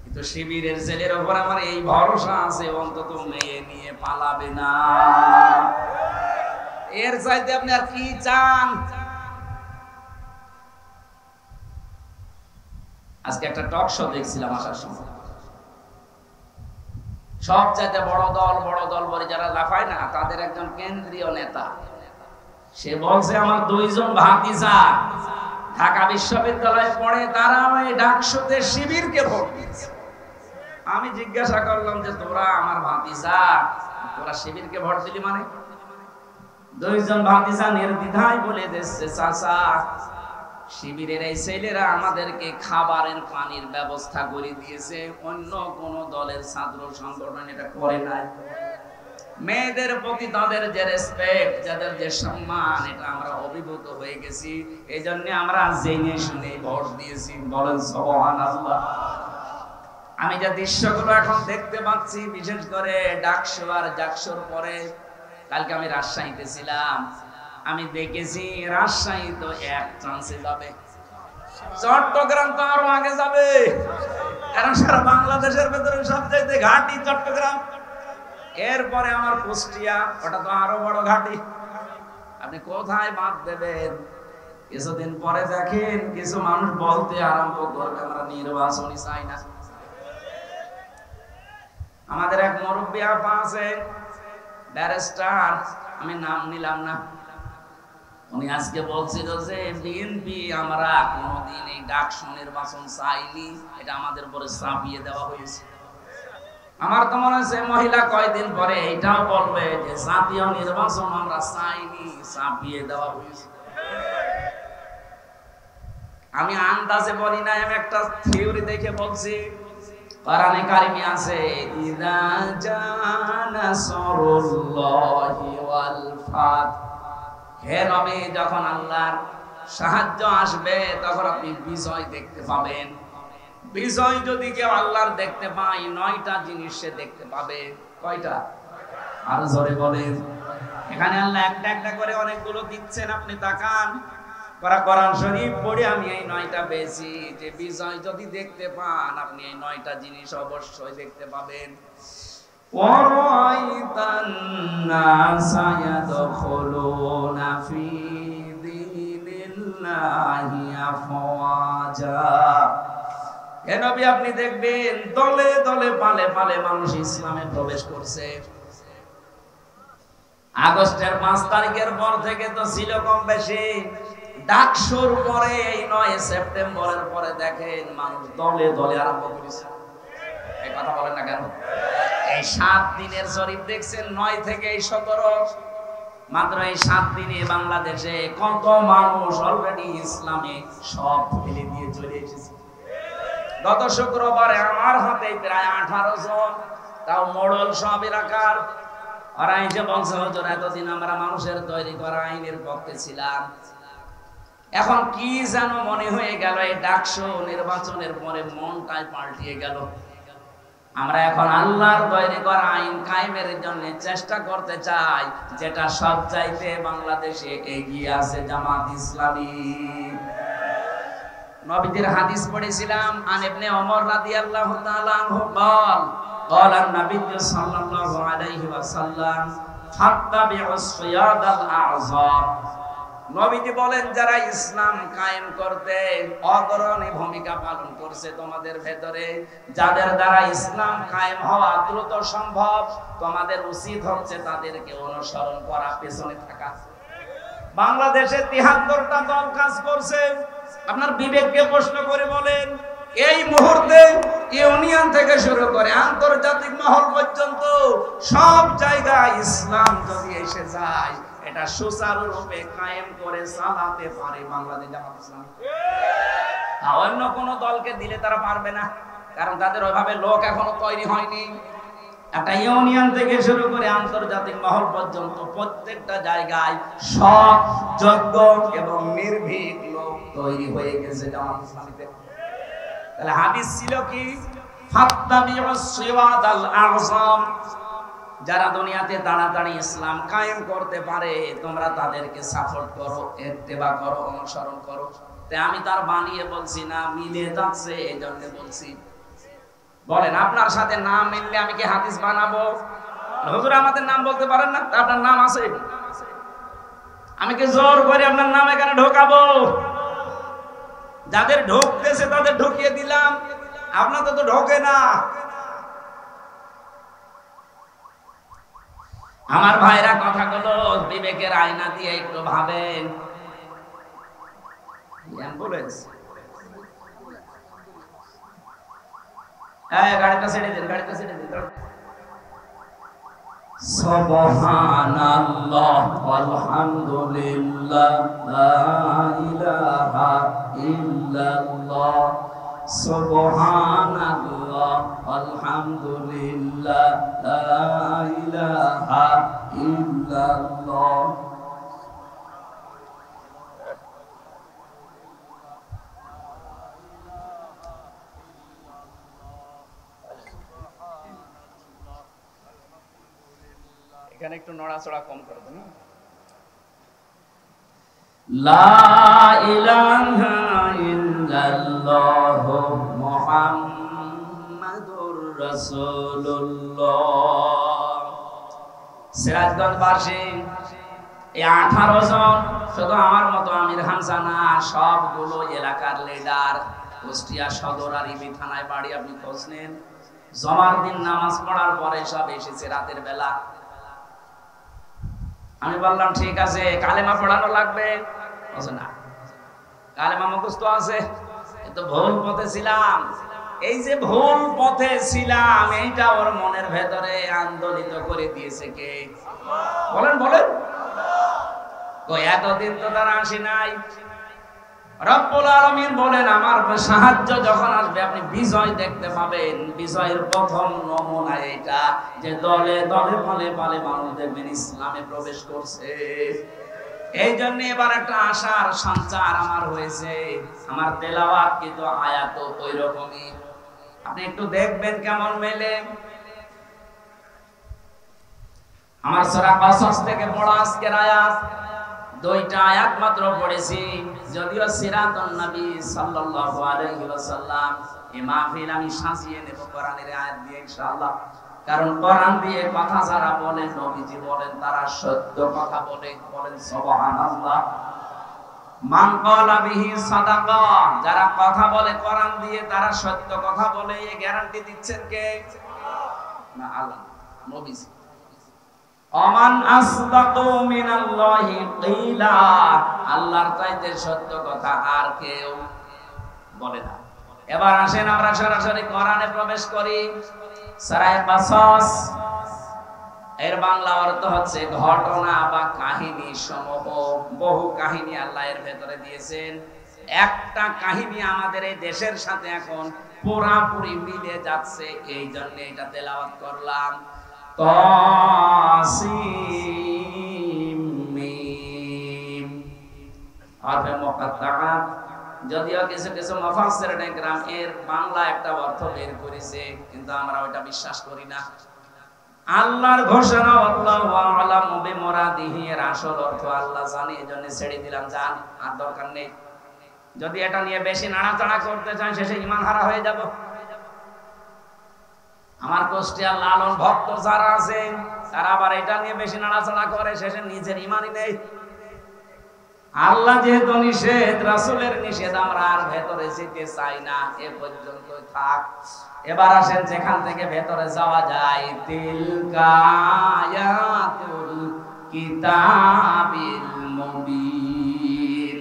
কিন্তু শিবিরের ছেলের উপর আমার এই ভরসা আছে অন্তত মেয়ে নিয়ে পালাবে না। এর চাইতে আপনি আর কি চান? আজকে একটা টক শো দেখছিলাম আসার সময়, সব চাইতে বড় দল বলে যারা লাফায় না, তাদের একজন কেন্দ্রীয় নেতা, সে বলছে আমার দুইজন ভাতিজা ঢাকা বিশ্ববিদ্যালয়ে পড়ে, তারা ওই ডাকসুতে শিবিরকে ভোট দিয়েছে। আমি জিজ্ঞাসা করলাম যে তোরা আমার ভাতিজা, তোরা শিবিরকে ভোট দিলি মানে? দুইজন ভাতিজা নির্দ্বিধায় বলে দিচ্ছে চাচা, শিবিরের এই ছেলেরা আমাদেরকে খাবারের পানির ব্যবস্থা করে দিয়েছে, অন্য কোন দলের ছাত্র সংগঠন এটা করে নাই। মেয়েদের প্রতি তাদের যে রেসপেক্ট, যাদের যে সম্মান, এটা আমরা অভিভূত হয়ে গেছি, এই জন্য আমরা জেনে শুনে ভোট দিয়েছি। বলেন সুবহানাল্লাহ। আমি যে দৃশ্যগুলো এখন দেখতে পাচ্ছি, বিশেষ করে ডাকসু আর জাকসুর পরে, কালকে আমি রাজশাহীতে ছিলাম, আমি দেখেছি রাজশাহী তো এক চান্সে যাবে, চট্টগ্রাম তো আরো আগে যাবে, কারণ সারা বাংলাদেশের ভেতরে সবচেয়ে ঘাঁটি চট্টগ্রাম, এরপরে আমার কুষ্টিয়া, ওটা তো আরো বড় ঘাঁটি। আপনি কোথায় বাদ দেবেন? কিছুদিন পরে দেখেন কিছু মানুষ বলতে আরম্ভ করবে আমরা নির্বাচনই চাই না। আমাদের এক মুরব্বী আপা আছে, ব্যারিস্টার, আমি নাম নিলাম না, উনি আজকে বলছিল যে বিএনপি আমরা কোনোদিন এই ডাকসু নির্বাচন চাইনি, এটা আমাদের উপরে চাপিয়ে দেওয়া হয়েছে। আমার তো মনে হচ্ছে মহিলা কয়দিন পরে এটাও বলবে যে জাতীয় নির্বাচন আমরা চাইনি, চাপিয়ে দেওয়া হয়েছে। আমি আন্দাজে বলি না, আমি একটা থিওরি দেখে বলছি। কোরআনে কারিমে আছে ইযা জানাসরুল্লাহি ওয়াল ফাত, হে নবী যখন আল্লাহর সাহায্য আসবে তখন আপনি বিজয় দেখতে পাবেন। বিজয় যদি কেউ আল্লাহর দেখতে পায়, 9টা জিনিস সে দেখতে পাবে। কয়টা? আর জোরে বলেন। এখানে আল্লাহ একটা একটা করে অনেকগুলো দিচ্ছেন, আপনি তাকান। কোরআন শরীফ পড়ে আমি এই 9টা পেয়েছি যে বিজয় যদি দেখতে পান আপনি এই 9টা জিনিস অবশ্যই দেখতে পাবেন। ওয়ারাইতান নাসা ইয়াদখুলুনা ফি দীনিল্লাহি আফওয়াজা, হে নবী আপনি দেখবেন দলে দলে পালে পালে মানুষ ইসলামে প্রবেশ করছে। আগস্টের 5 তারিখের পর থেকে তো ছিল কম বেশি, ডাকসুর পরে এই 9 সেপ্টেম্বরের পরে দেখেন মানুষ দলে দলে আরম্ভ করেছে। এই কথা বলেন না কেন? এই 7 দিনের শরীফ দেখছেন 9 থেকে 17, মাত্র এই 7 দিনে বাংলাদেশে কত মানুষ অলরেডি ইসলামে সব ফেলে দিয়ে চলে এসেছে। গত শুক্রবারে আমার হাতে প্রায় 18 জন, তাও মোড়ল সব এলাকার। ওরা এসে বলছে হুজুর এতদিন আমরা মানুষের তৈরি করা আইনের পক্ষে ছিলাম, এখন কি যেন মনে হয়ে গেল এই ডাকসু নির্বাচনের পরে মনটাই পাল্টিয়ে গেল। আমরা এখন আল্লাহর তৈরি করা আইন কায়েমের জন্য চেষ্টা করতে চাই, যেটা সব চাইতে বাংলাদেশে এগিয়ে আছে জামাত ইসলামী। নবীদের হাদিস পড়েছিলাম, আন ইবনে ওমর রাদিয়াল্লাহু তাআলা আনহু قال النبي صلى الله عليه وسلم فاتبعوا الصياد الاعظم, নবীজি বলেন যারা ইসলাম কায়েম করতে অগ্রণী ভূমিকা পালন করছে তোমাদের ভেতরে, যাদের দ্বারা ইসলাম কায়েম হওয়া দ্রুত সম্ভব, তোমাদের উচিত হচ্ছে তাদেরকে অনুসরণ করা, পেছনে থাকা। বাংলাদেশে 73টা দল কাজ করছে। আপনার বিবেককে প্রশ্ন করে বলেন, এই মুহূর্তে ইউনিয়ন থেকে শুরু করে আন্তর্জাতিক মহল পর্যন্ত সব জায়গায় ইসলাম যদি এসে যায়, এটা সুচারুরূপে কায়েম করে চালাতে পারে বাংলাদেশ জামাত ইসলামী। অন্য কোন দলকে দিলে তারা পারবে না, কারণ তাদের ওইভাবে লোক এখনো তৈরি হয়নি। একটা ইউনিয়ন থেকে শুরু করে আন্তর্জাতিক মহল পর্যন্ত প্রত্যেকটা জায়গায় সৎ, যোগ্য এবং নির্ভীক লোক তৈরি হয়ে গেছে জামাত ইসলামীতে। তাহলে হাদিস ছিল কি? ফাত্তাবিউস সিওয়াদাল আযম, যারা দুনিয়াতে তাড়াতাড়ি ইসলাম কায়েম করতে পারে তোমরা তাদেরকে সাপোর্ট করো, ইত্তেবা করো, অনুসরণ করো। তাই আমি তার বানিয়ে বলছি না, মিলে যাচ্ছে এজন্য বলছি। বলেন আপনার সাথে নাম মিললে আমি কি হাদিস বানাবো? হুজুর আমাদের নাম বলতে পারেন না, আপনার নাম আছে, আমি কি জোর করে আপনার নাম এখানে ঢোকাবো? যাদের ঢোকতেছে তাদের ঢুকিয়ে দিলাম, আপনার তো ঢোকে না। আমার ভাইরা কথাগুলো বিবেকের আয়না দিয়ে একটু ভাবেন। গাড়িটা ছেড়ে দিন, গাড়িটা ছেড়ে দিন। সুবহানাল্লাহ আলহামদুলিল্লাহ লা ইলাহা ইল্লাল্লাহ, সুবহানাল্লাহ আলহামদুলিল্লাহ লা ইলাহা ইল্লাল্লাহ। এখানে একটু নড়াচড়া কম করে দেন। লা ইলাহা ইল্লাল্লাহ মুহাম্মাদুর রাসূলুল্লাহ। সিরাজগঞ্জবাসী এই 18 জন, শুধু আমার মতো আমির হামজা না, সবগুলো এলাকার লিডার। কুষ্টিয়া সদর আর ইবি থানায় বাড়ি, আপনি খোঁজ নেন। জমার দিন নামাজ পড়ার পরে সব এসেছে রাতের বেলা। আমি বললাম ঠিক আছে, কালেমা পড়ানো লাগবে? বলছে না, কালেমা মুখস্থ আছে, কিন্তু ভুল পথে ছিলাম। এই যে ভুল পথে ছিলাম, এইটা ওর মনের ভেতরে আন্দোলিত করে দিয়েছে কে? বলেন বলেন। এতদিন তো তারা আসে নাই। রব্বুল আলামিন বলেন, আমার সাহায্য যখন আসবে আপনি বিজয় দেখতে পাবেন। বিজয়ের প্রথম নমুনা এটা যে দলে দলে পালে পালে মানুষ দেখবেন ইসলামে প্রবেশ করছে। এই জন্য এবার একটা আশার সঞ্চার আমার হয়েছে। আমার তেলাওয়াত কিন্তু আয়াত ওই রকমই, আপনি একটু দেখবেন কেমন মেলে। আমার সূরা কাসাস থেকে পড়া আজকের আয়াত, দুইটা আয়াত মাত্র পড়েছি। যদিও সিরাতুন নবী সাল্লাল্লাহু আলাইহি ওয়াসাল্লাম এই মাহফিল আমি সাজিয়ে নেব কোরআনের আয়াত দিয়ে ইনশাআল্লাহ। কারণ কোরআন দিয়ে কথা যারা বলেন, নবীজি বলেন তারা সত্য কথা বলে। বলেন সুবহানাল্লাহ। মান ক্বালা বিহি সাদাকা, যারা কথা বলে কোরআন দিয়ে তারা সত্য কথা বলে, এই গ্যারান্টি দিচ্ছেন কে? না, আল্লাহ, নবীজি। আমান আসদাকু মিনাল্লাহি কিলা, আল্লাহর চাইতে সত্য কথা আর কেউ বলে না। এবার আসেন আমরা সরাসরি কোরআনে প্রবেশ করি। সূরা কাসাস এর বাংলা অর্থ হচ্ছে ঘটনা বা কাহিনী সমূহ। বহু কাহিনী আল্লাহ এর ভেতরে দিয়েছেন। একটা কাহিনী আমাদের এই দেশের সাথে এখন পুরাপুরি মিলে যাচ্ছে, এই জন্য এটা তেলাওয়াত করলাম। তাসিম মিম হরফে মুকাত্তাআ। যদিও কিছু কিছু মুফাসসিরিনে কেরাম এর বাংলা একটা অর্থ বের করেছে, কিন্তু আমরা ওটা বিশ্বাস করি না। আল্লাহর ঘোষণা, আল্লাহু আ'লামু বিমুরাদিহি, এর আসল অর্থ আল্লাহ জানে, এজন্য ছেড়ে দিলাম, জান, আর দরকার নেই। যদি এটা নিয়ে বেশি নাড়াচাড়া করতে চান শেষে ঈমান হারা হয়ে যাব। আমার কুষ্টিয়ার লালন ভক্ত যারা আছে তারা আবার এটা নিয়ে বেশি নাড়াচাড়া করে, শেষে নিজের ঈমানই নেই। আল্লাহ যেহেতু নিষেধ, রাসূলের নিষেধ, আমরা আর ভেতরে যেতে চাই না, এ পর্যন্ত থাক। এবার আসেন যেখান থেকে ভেতরে যাওয়া যায়। তিলকা আয়াতুল কিতাবিল মুবিন।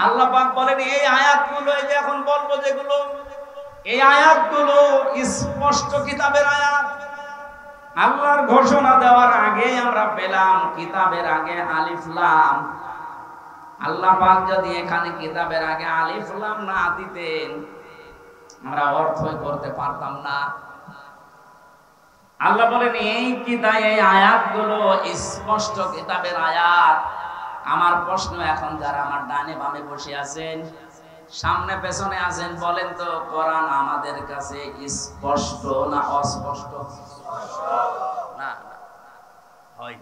আল্লাহ পাক বলেন এই আয়াতগুলো, এই যে এখন বলবো যেগুলো, এই আয়াতগুলো স্পষ্ট কিতাবের আয়াত। আল্লাহর ঘোষণা দেওয়ার আগে আমরা পেলাম কিতাবের আগে আলিফ লাম। আল্লাহ পাক যদি এখানে কিতাবের আগে আলিফ লাম না দিতেন আমরা অর্থই করতে পারতাম না। আল্লাহ বলেন এই কিতাব, এই আয়াতগুলো স্পষ্ট কিতাবের আয়াত। আমার প্রশ্ন এখন, যারা আমার ডানে বামে বসে আছেন, সামনে পেছনে আছেন, বলেন তো কোরআন আমাদের কাছে স্পষ্ট না অস্পষ্ট? না, হয়।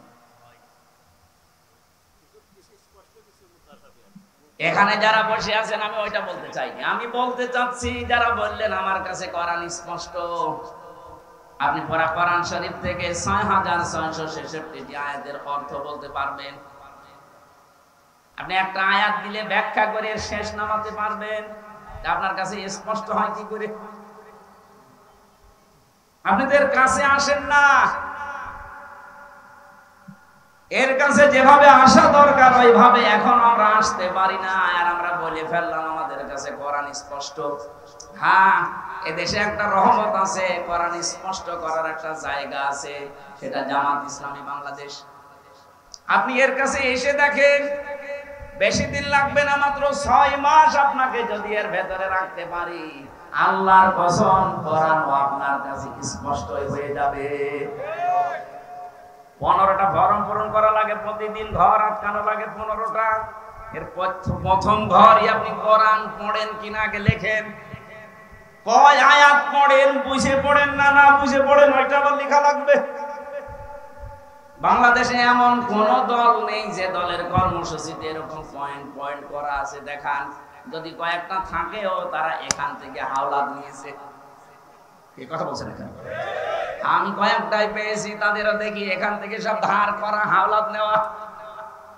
এখানে যারা বসে আছেন আমি ওইটা বলতে চাইনি, আমি বলতে চাচ্ছি যারা বললেন আমার কাছে কোরআন স্পষ্ট, আপনি পড়া কোরআন শরীফ থেকে ৬৬৬৬টি আয়াতের অর্থ বলতে পারবেন? আপনি একটা আয়াত দিলে ব্যাখ্যা করে শেষ নামাতে পারবেন? আপনার কাছে স্পষ্ট হয় কি করে? আপনাদের কাছে আসেন না, এর কাছে যেভাবে আসা দরকার ওইভাবে এখন আমরা আসতে পারি না। আর আমরা বলে ফেললাম আমাদের কাছে কোরআন স্পষ্ট। হ্যাঁ, এদেশে একটা রহমত আছে, কোরআন স্পষ্ট করার একটা জায়গা আছে, সেটা জামাত ইসলামী বাংলাদেশ। আপনি এর কাছে এসে দেখেন, বেশি দিন লাগবে না, মাত্র ৬ মাস আপনাকে যদি এর ভেতরে রাখতে পারি, আল্লাহর কসম কোরআন আপনার কাছে স্পষ্ট হয়ে যাবে। 15টা ফরম পূরণ করা লাগে প্রতিদিন, ঘর আটকানো লাগে 15টা। এর প্রথম ঘরই আপনি কোরআন পড়েন কিনা আগে লেখেন, কয় আয়াত পড়েন, বুঝে পড়েন না না বুঝে পড়েন, ওইটা আবার লেখা লাগবে। বাংলাদেশে এমন কোন দল নেই যে দলের কর্মসূচিতে এরকম পয়েন্ট পয়েন্ট করা আছে দেখান। যদি কয়েকটা থাকেও তারা এখান থেকে হাওলাত নিয়েছে। এই কথা বলছেন এখানে? আমি কয়েকটাই পেয়েছি, তাদেরও দেখি এখান থেকে সব ধার করা, হাওলাত নেওয়া।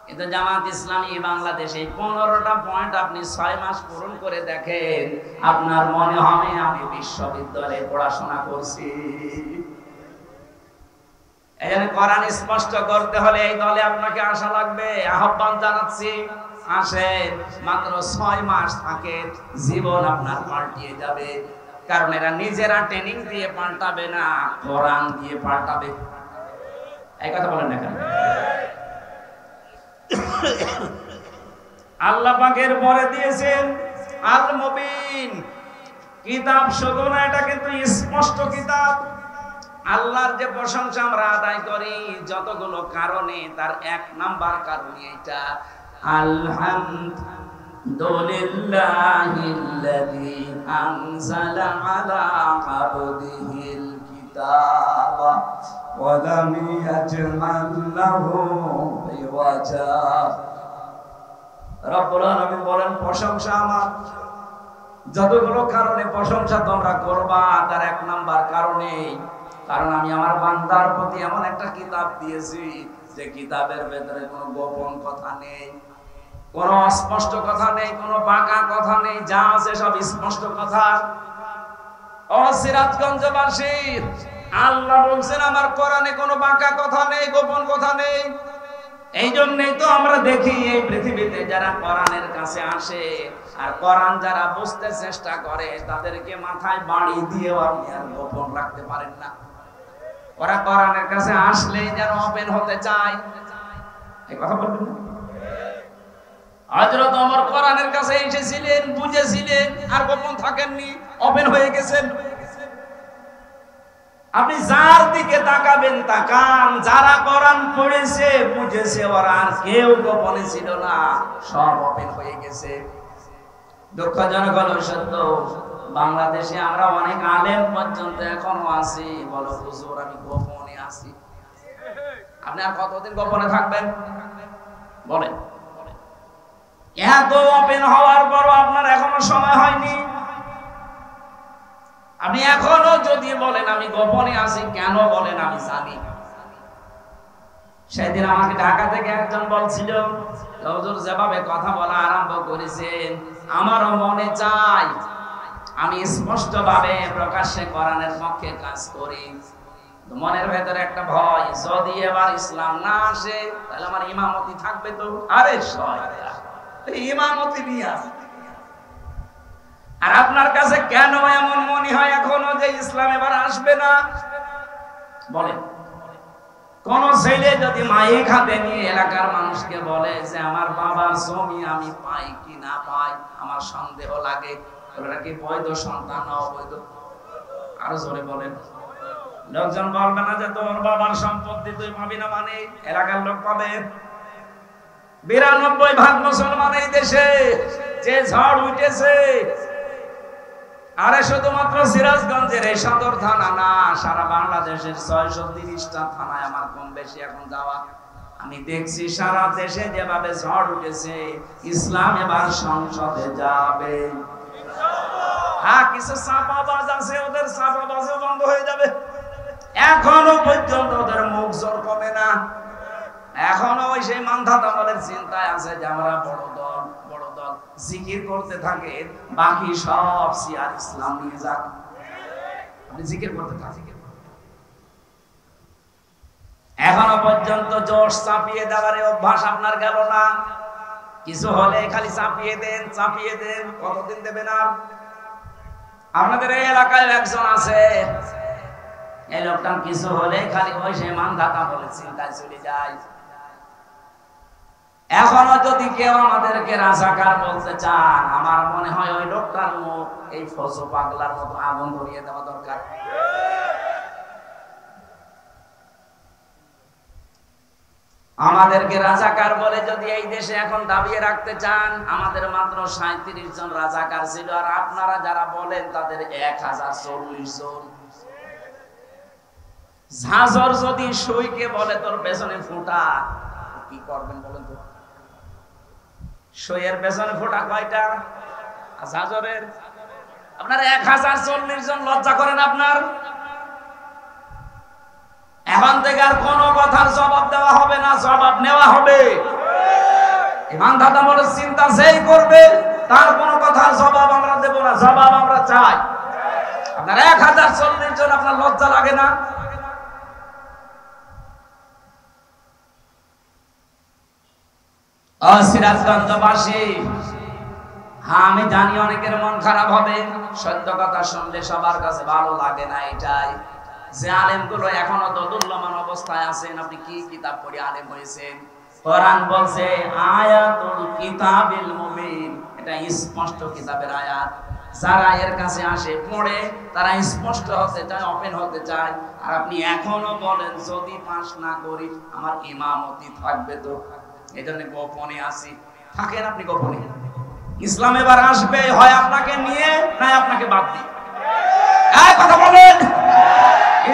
কিন্তু জামাত ইসলামী বাংলাদেশে 15টা পয়েন্ট আপনি 6 মাস পূরণ করে দেখেন, আপনার মনে হবে আমি বিশ্ববিদ্যালয়ে পড়াশোনা করছি। এজন্য কোরআন স্পষ্ট করতে হলে এই দলে আপনাকে আসা লাগবে। আহ্বান জানাচ্ছি, আসেন। মাত্র 6 মাস থাকে, জীবন আপনার পাল্টিয়ে যাবে। কারণ এরা নিজেরা ট্রেনিং দিয়ে পাল্টাবে না, কোরআন দিয়ে পাল্টাবে। এই কথা বলেন না কেন? আল্লাহ পাকের পরে দিয়েছেন আল মুবিন কিতাব, শুধু না, এটা কিন্তু স্পষ্ট কিতাব। আল্লাহর যে প্রশংসা আমরা আদায় করি যতগুলো কারণে, তার 1 নাম্বার কারণ এটা, আলহামদুলিল্লাহিল্লাযী আনজালা আলা আবদিহিল কিতাবা ওয়া লাম ইয়াজআল লাহু ইওয়াজা। রব্বুল আলামিন বলেন, প্রশংসা আমার। যতগুলো কারণে প্রশংসা তোমরা করবা, তার 1 নাম্বার কারণে, কারণ আমি আমার বান্দার প্রতি এমন একটা কিতাব দিয়েছি যে কিতাবের ভেতরে কোনো গোপন কথা নেই, কোনো অস্পষ্ট কথা নেই, কোনো বাঁকা কথা নেই, যা আছে সব স্পষ্ট কথা। ও সিরাজগঞ্জবাসী, আল্লাহ বলছেন আমার কোরআনে কোনো বাঁকা কথা নেই, গোপন কথা নেই। এই জন্যই তো আমরা দেখি এই পৃথিবীতে যারা কোরআনের কাছে আসে আর কোরআন যারা বুঝতে চেষ্টা করে, তাদেরকে মাথায় বাড়ি দিয়েও আপনি আর গোপন রাখতে পারেন না। ওরা কোরআনের কাছে আসলেই যেন ওপেন হতে চায়। এই কথা বলবেন না? হযরত ওমর কোরআনের কাছে এসেছিলেন, বুঝেছিলেন, আর গোপন থাকেননি, ওপেন হয়ে গেছেন। আপনি যার দিকে তাকাবেন তাকান, যারা কোরআন পড়েছে বুঝেছে, ওরা আর কেউ গোপনে ছিল না, সব ওপেন হয়ে গেছে। দুঃখজনক হলো সত্য, বাংলাদেশে আমরা অনেক আলেম পর্যন্ত এখনো আছি, বলো হুজুর আমি গোপনে আছি। আপনি আর কতদিন গোপনে থাকবেন বলেন? এত ওপেন হওয়ার পরও আপনার এখনো সময় হয়নি। আপনি এখনো যদি বলেন আমি গোপনে আছি, কেন বলেন? আমি জানি। সেদিন আমাকে ঢাকা থেকে একজন বলছিল, হুজুর যেভাবে কথা বলা আরম্ভ করেছেন, আমারও মনে চাই আমি স্পষ্ট ভাবে প্রকাশ্যে কোরআনের পক্ষে কাজ করি। মনের ভেতরে একটা ভয়, যদি এবার ইসলাম না আসে তাহলে আমার ইমামতি থাকবে তো। আরে শয়তান, ইমামতি নিয়ে আসে। আর আপনার কাছে কেন এমন মনে হয় এখনো যে ইসলাম এবার আসবে না? বলেন, কোন ছেলে যদি মাইক হাতে নিয়ে এলাকার মানুষকে বলে যে আমার বাবার জমি আমি পাই কি না পাই, আমার সন্দেহ লাগে, ওরা কি বৈধ সন্তান না অবৈধ? আরো জোরে বলেন। লোকজন বলবে না যে তোর বাবার সম্পত্তি তুই পাবি না, মানে এলাকার লোক পাবে। 92% মুসলমান এই দেশে, যে ঝড় উঠেছে। আরে শুধুমাত্র সিরাজগঞ্জের এই সদর থানা না, সারা বাংলাদেশের 630টা থানায় আমার কম বেশি এখন যাওয়া। আমি দেখছি সারা দেশে যেভাবে ঝড় উঠেছে, ইসলাম এবার সংসদে যাবে। হ্যাঁ, কিছু চাপাবাজ আছে, ওদের চাপাবাজও বন্ধ হয়ে যাবে। এখনো পর্যন্ত ওদের মুখ জোর কমে না। এখনো ওই সেই মানধাতা দলের চিন্তায় আছে যে আমরা বড় দল, বড় দল জিকির করতে থাকে, বাকি সব সিয়ার ইসলাম নিয়ে যাক। আপনি জিকির করতে থাকেন, এখনো পর্যন্ত জোশ চাপিয়ে দেওয়ার অভ্যাস আপনার গেল না। কিছু হলে খালি চাপিয়ে দেন, চাপিয়ে দেন, কতদিন দেবেন? আর আপনাদের এই এলাকায় একজন আছে, এই লোকটা কিছু হলে খালি ওই সে মানধাতা বলে চিন্তায় চলে যায়। এখনো যদি কেউ আমাদেরকে রাজাকার বলতে চান, আমার মনে হয় ওই লোকটার মুখ এই ফজু পাগলার মতো আগুন ধরিয়ে দেওয়া দরকার। আমাদেরকে রাজাকার বলে যদি এই দেশে এখন দাবিয়ে রাখতে চান, আমাদের মাত্র 37 জন রাজাকার ছিল, আর আপনারা যারা বলেন তাদের 1040 জন। ঝাঁঝর যদি সইকে বলে তোর পেছনে ফোঁটা, কি করবেন বলেন তো? সইয়ের পেছনে ফোঁটা কয়টা? ঝাঁঝরের আপনার 1040 জন। লজ্জা করেন আপনার? এখন থেকে আর কোনো কথার জবাব দেওয়া হবে না, জবাব নেওয়া হবে। ইমান দাদা বলে চিন্তা যেই করবে তার কোনো কথার জবাব আমরা দেব না, জবাব আমরা চাই। আপনার 1040 জন, আপনার লজ্জা লাগে না? সিরাজগঞ্জবাসী, হ্যাঁ আমি জানি অনেকের মন খারাপ হবে, সত্য কথা শুনলে সবার কাছে ভালো লাগে না। এটাই যে আলেমগুলো এখনো দোদুল্যমান অবস্থায় আছেন, আপনি কি কিতাব পড়ে আলেম হয়েছেন? কোরআন বলছে আয়াতুল কিতাবিল মুবিন, এটা স্পষ্ট কিতাবের আয়াত। যারা এর কাছে আসে পড়ে তারা স্পষ্ট হতে চায়, ওপেন হতে চায়। আর আপনি এখনো বলেন যদি পাস না করি আমার ইমামতি থাকবে। তো এই জন্য গোপনে আসি। থাকেন আপনি গোপনে। ইসলাম এবার আসবে, হয় আপনাকে নিয়ে নয় আপনাকে বাদ দিয়ে। এই কথা বলেন,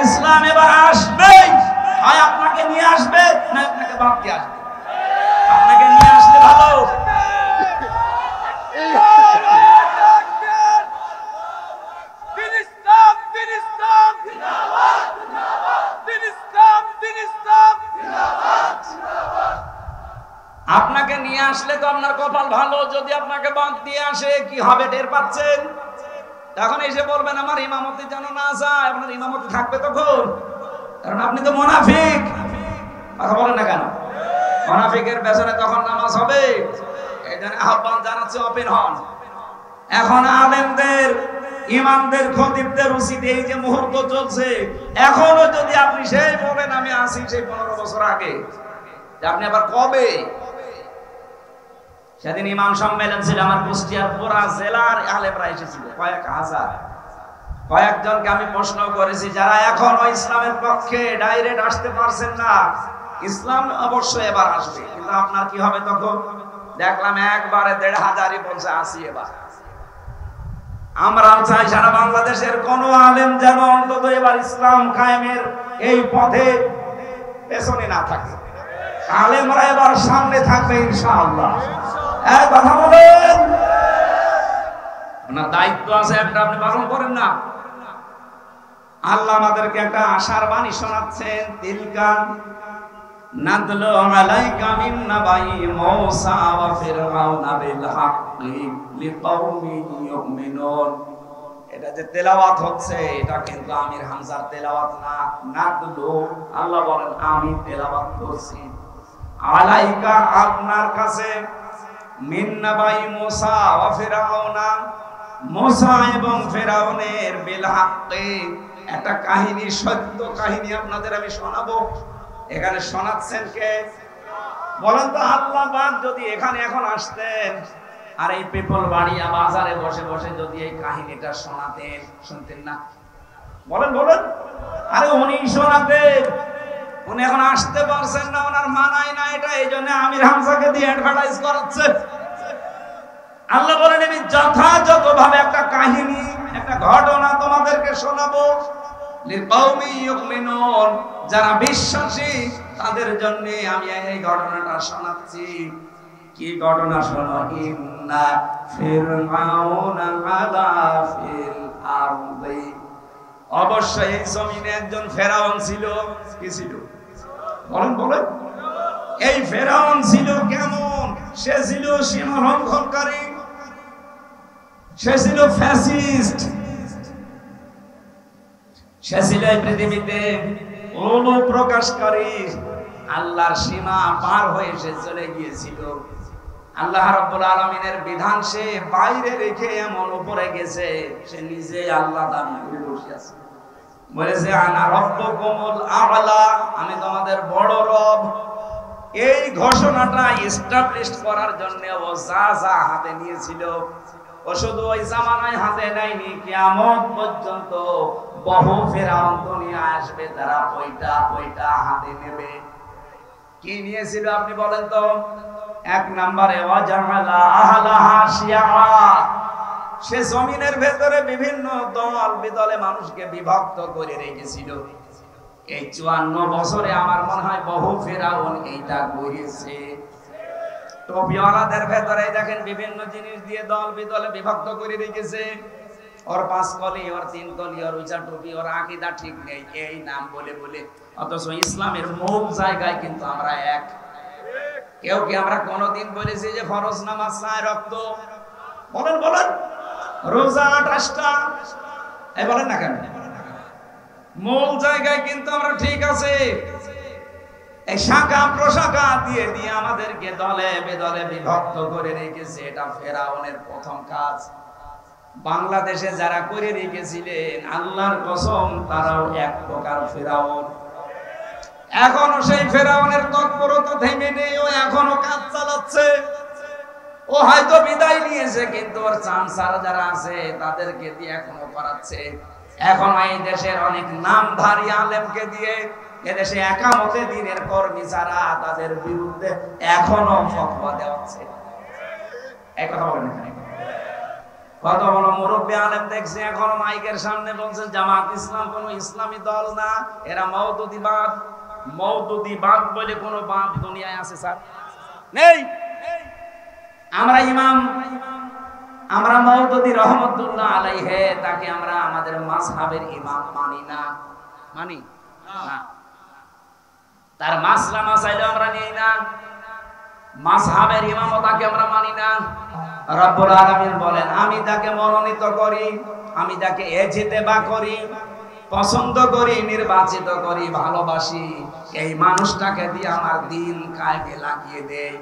ইসলাম এবার আসবে, হয় আপনাকে নিয়ে আসবে না আপনাকে বাদ দিয়ে আসবে। আপনাকে নিয়ে আসলে ভালো। আপনাকে নিয়ে আসলে তো আপনার কপাল ভালো, যদি আপনাকে বাদ দিয়ে আসে কি হবে টের পাচ্ছেন? তখন এসে বলবেন আমার ইমামতি যেন না যায়। আপনার ইমামতি থাকবে তখন, কারণ আপনি তো মুনাফিক। কথা বলেন না কেন? মুনাফিকের পেছনে তখন নামাজ হবে। এই জন্য আহ্বান জানাচ্ছে ওপেন হন। এখন আলেমদের, ইমামদের, খতিবদের উচিত এই যে মুহূর্ত চলছে, এখনো যদি আপনি সেই বলেন আমি আসি সেই 15 বছর আগে, আপনি আবার কবে? সেদিন ইমাম সম্মেলন ছিল আমার কুষ্টিয়ার পুরা জেলার আলেমরা এসেছিল, কয়েক হাজার। কয়েকজনকে আমি প্রশ্ন করেছি যারা এখনো ইসলামের পক্ষে ডাইরেক্ট আসতে পারছেন না, ইসলাম অবশ্যই এবার আসবে, কিন্তু আপনার কি হবে তখন? দেখলাম একবারে 1500 বলছে আসি এবার। আমরা চাই সারা বাংলাদেশের কোন আলেম যেন অন্তত এবার ইসলাম কায়েমের এই পথে পেছনে না থাকে। আলেমরা এবার সামনে থাকবে ইনশাআল্লাহ। এক কথা বলেন, আপনার দায়িত্ব আছে একটা, আপনি পালন করেন না। আল্লাহ আমাদেরকে একটা আশার বাণী শোনাচ্ছেন। তিলকা নাদলু আলাইকা মিন নাবাই মূসা ওয়া ফিরআউনা বিল হাক্কি লিকাওমিন ইউমিনুন। এটা যে তেলাওয়াত হচ্ছে এটা কিন্তু আমির হামজার তেলাওয়াত না। নাদলু, আল্লাহ বলেন আমি তেলাওয়াত করছি। আলাইকা, আপনার কাছে, মিন নাবাই মূসা ওয়া ফিরআউনা, মূসা এবং ফিরআউনের বিল হাক্কি, একটা কাহিনী, সত্য কাহিনী আপনাদের আমি শোনাবো। এখানে শোনাচ্ছেন কে? বলেন তো। আল্লাহ পাক যদি এখানে এখন আসতেন আর এই পিপল বাড়িয়া বাজারে বসে বসে যদি এই কাহিনীটা শোনাতেন, শুনতেন না? বলেন বলেন। আরে উনি শোনাতেন, উনি এখন আসতে পারছেন না, ওনার মানায় না এটা, এই জন্য আমির হামজাকে দিয়ে অ্যাডভার্টাইজ করাচ্ছে। আল্লাহ বলেন আমি যথাযথভাবে একটা কাহিনী, একটা ঘটনা তোমাদেরকে শোনাবো। লিকাওমি ইউমিনুন, যারা বিশ্বাসী তাদের জন্য আমি এই ঘটনাটা শোনাচ্ছি। কি ঘটনা শোনো? ইন্না ফিরআউনা আলা ফিল আরদি, অবশ্যই এই জমিনে একজন ফেরাউন ছিল। কি ছিল? বলেন বলেন। এই ফেরাউন ছিল কেমন? সে ছিল সীমালঙ্ঘনকারী, সে ছিল ফ্যাসিস্ট, সে ছিল এই পৃথিবীতে অনুপ্রকাশকারী। আল্লাহর সীমা পার হয়ে সে চলে গিয়েছিল। আল্লাহ রাব্বুল আলামিনের বিধান সে বাইরে রেখে এমন উপরে গেছে, সে নিজে আল্লাহ দাবি করে বসে আছে। বলেছে আনা রব্বুকুমুল আ'লা, আমি তোমাদের বড় রব। এই ঘোষণাটা এস্টাবলিশ করার জন্য ও যা যা হাতে নিয়েছিল, ও শুধু ওই জামানায় হাতে নেয়নি, কিয়ামত পর্যন্ত বহু ফেরাউন দুনিয়া আসবে যারা ওইটা হাতে নেবে। কি নিয়েছিল আপনি বলেন তো? এক নম্বরে ওয়াজামালা আহলাহা শিয়া, সে জমিনের ভেতরে বিভিন্ন দল বিদলে মানুষকে বিভক্ত করে রেখেছিল। এই 54 বছরে আমার মনে হয় বহু ফেরাউন এইটা করেছে। টুপিওয়ালাদের ভেতরে দেখেন বিভিন্ন জিনিস দিয়ে দল বিদলে বিভক্ত করে রেখেছে। ওর 5 কলি, ওর 3 কলি, ওর উঁচা টুপি, ওর আকীদা ঠিক নেই, এই নাম বলে বলে। অথচ ইসলামের মূল জায়গায় কিন্তু আমরা এক। কেউ কি আমরা কোনদিন বলেছি যে ফরজ নামাজ 4 ওয়াক্ত? বলেন বলেন। রোজা 28টা, এই বলেন না কেন? মূল জায়গায় কিন্তু আমরা ঠিক আছে। এই শাখা প্রশাখা দিয়ে দিয়ে আমাদেরকে দলে বেদলে বিভক্ত করে রেখেছে। এটা ফেরাউনের প্রথম কাজ। বাংলাদেশে যারা করে রেখেছিলেন আল্লাহর কসম তারাও এক প্রকার ফেরাউন। এখনো সেই ফেরাউনের তৎপরতা থেমে নেই, ও এখনো কাজ চালাচ্ছে। ও হয়তো বিদায় নিয়েছে, কিন্তু ওর চামচারা যারা আছে তাদেরকে দিয়ে এখনো করাচ্ছে। এখন এই দেশের অনেক নামধারী আলেমকে দিয়ে এদেশে একামতে দ্বীনের কর্মী যারা তাদের বিরুদ্ধে এখনো ফতোয়া দেওয়াচ্ছে। এই কথা বলেন এখানে কত বড় মুরব্বী আলেম দেখছে এখনো মাইকের সামনে বলছে জামাত ইসলাম কোন ইসলামী দল না, এরা মওদুদিবাদ। মওদুদিবাদ বলে কোন বাদ দুনিয়ায় আছে স্যার? নেই। আমরা মওদুদি রহমতুল্লাহ আলাইহি তাকে আমরা আমাদের মাযহাবের ইমাম মানি না। মানি না। তার মাসলা মাসাইল আমরা নেই না। মাযহাবের ইমামতাকে আমরা মানি না। রব্বুল আলামিন বলেন আমি তাকে মনোনীত করি, আমি তাকে ইজতেবা করি, পছন্দ করি, নির্বাচিত করি, ভালোবাসি। এই মানুষটাকে দিয়ে আমার দিন কায়েমে লাগিয়ে দেই।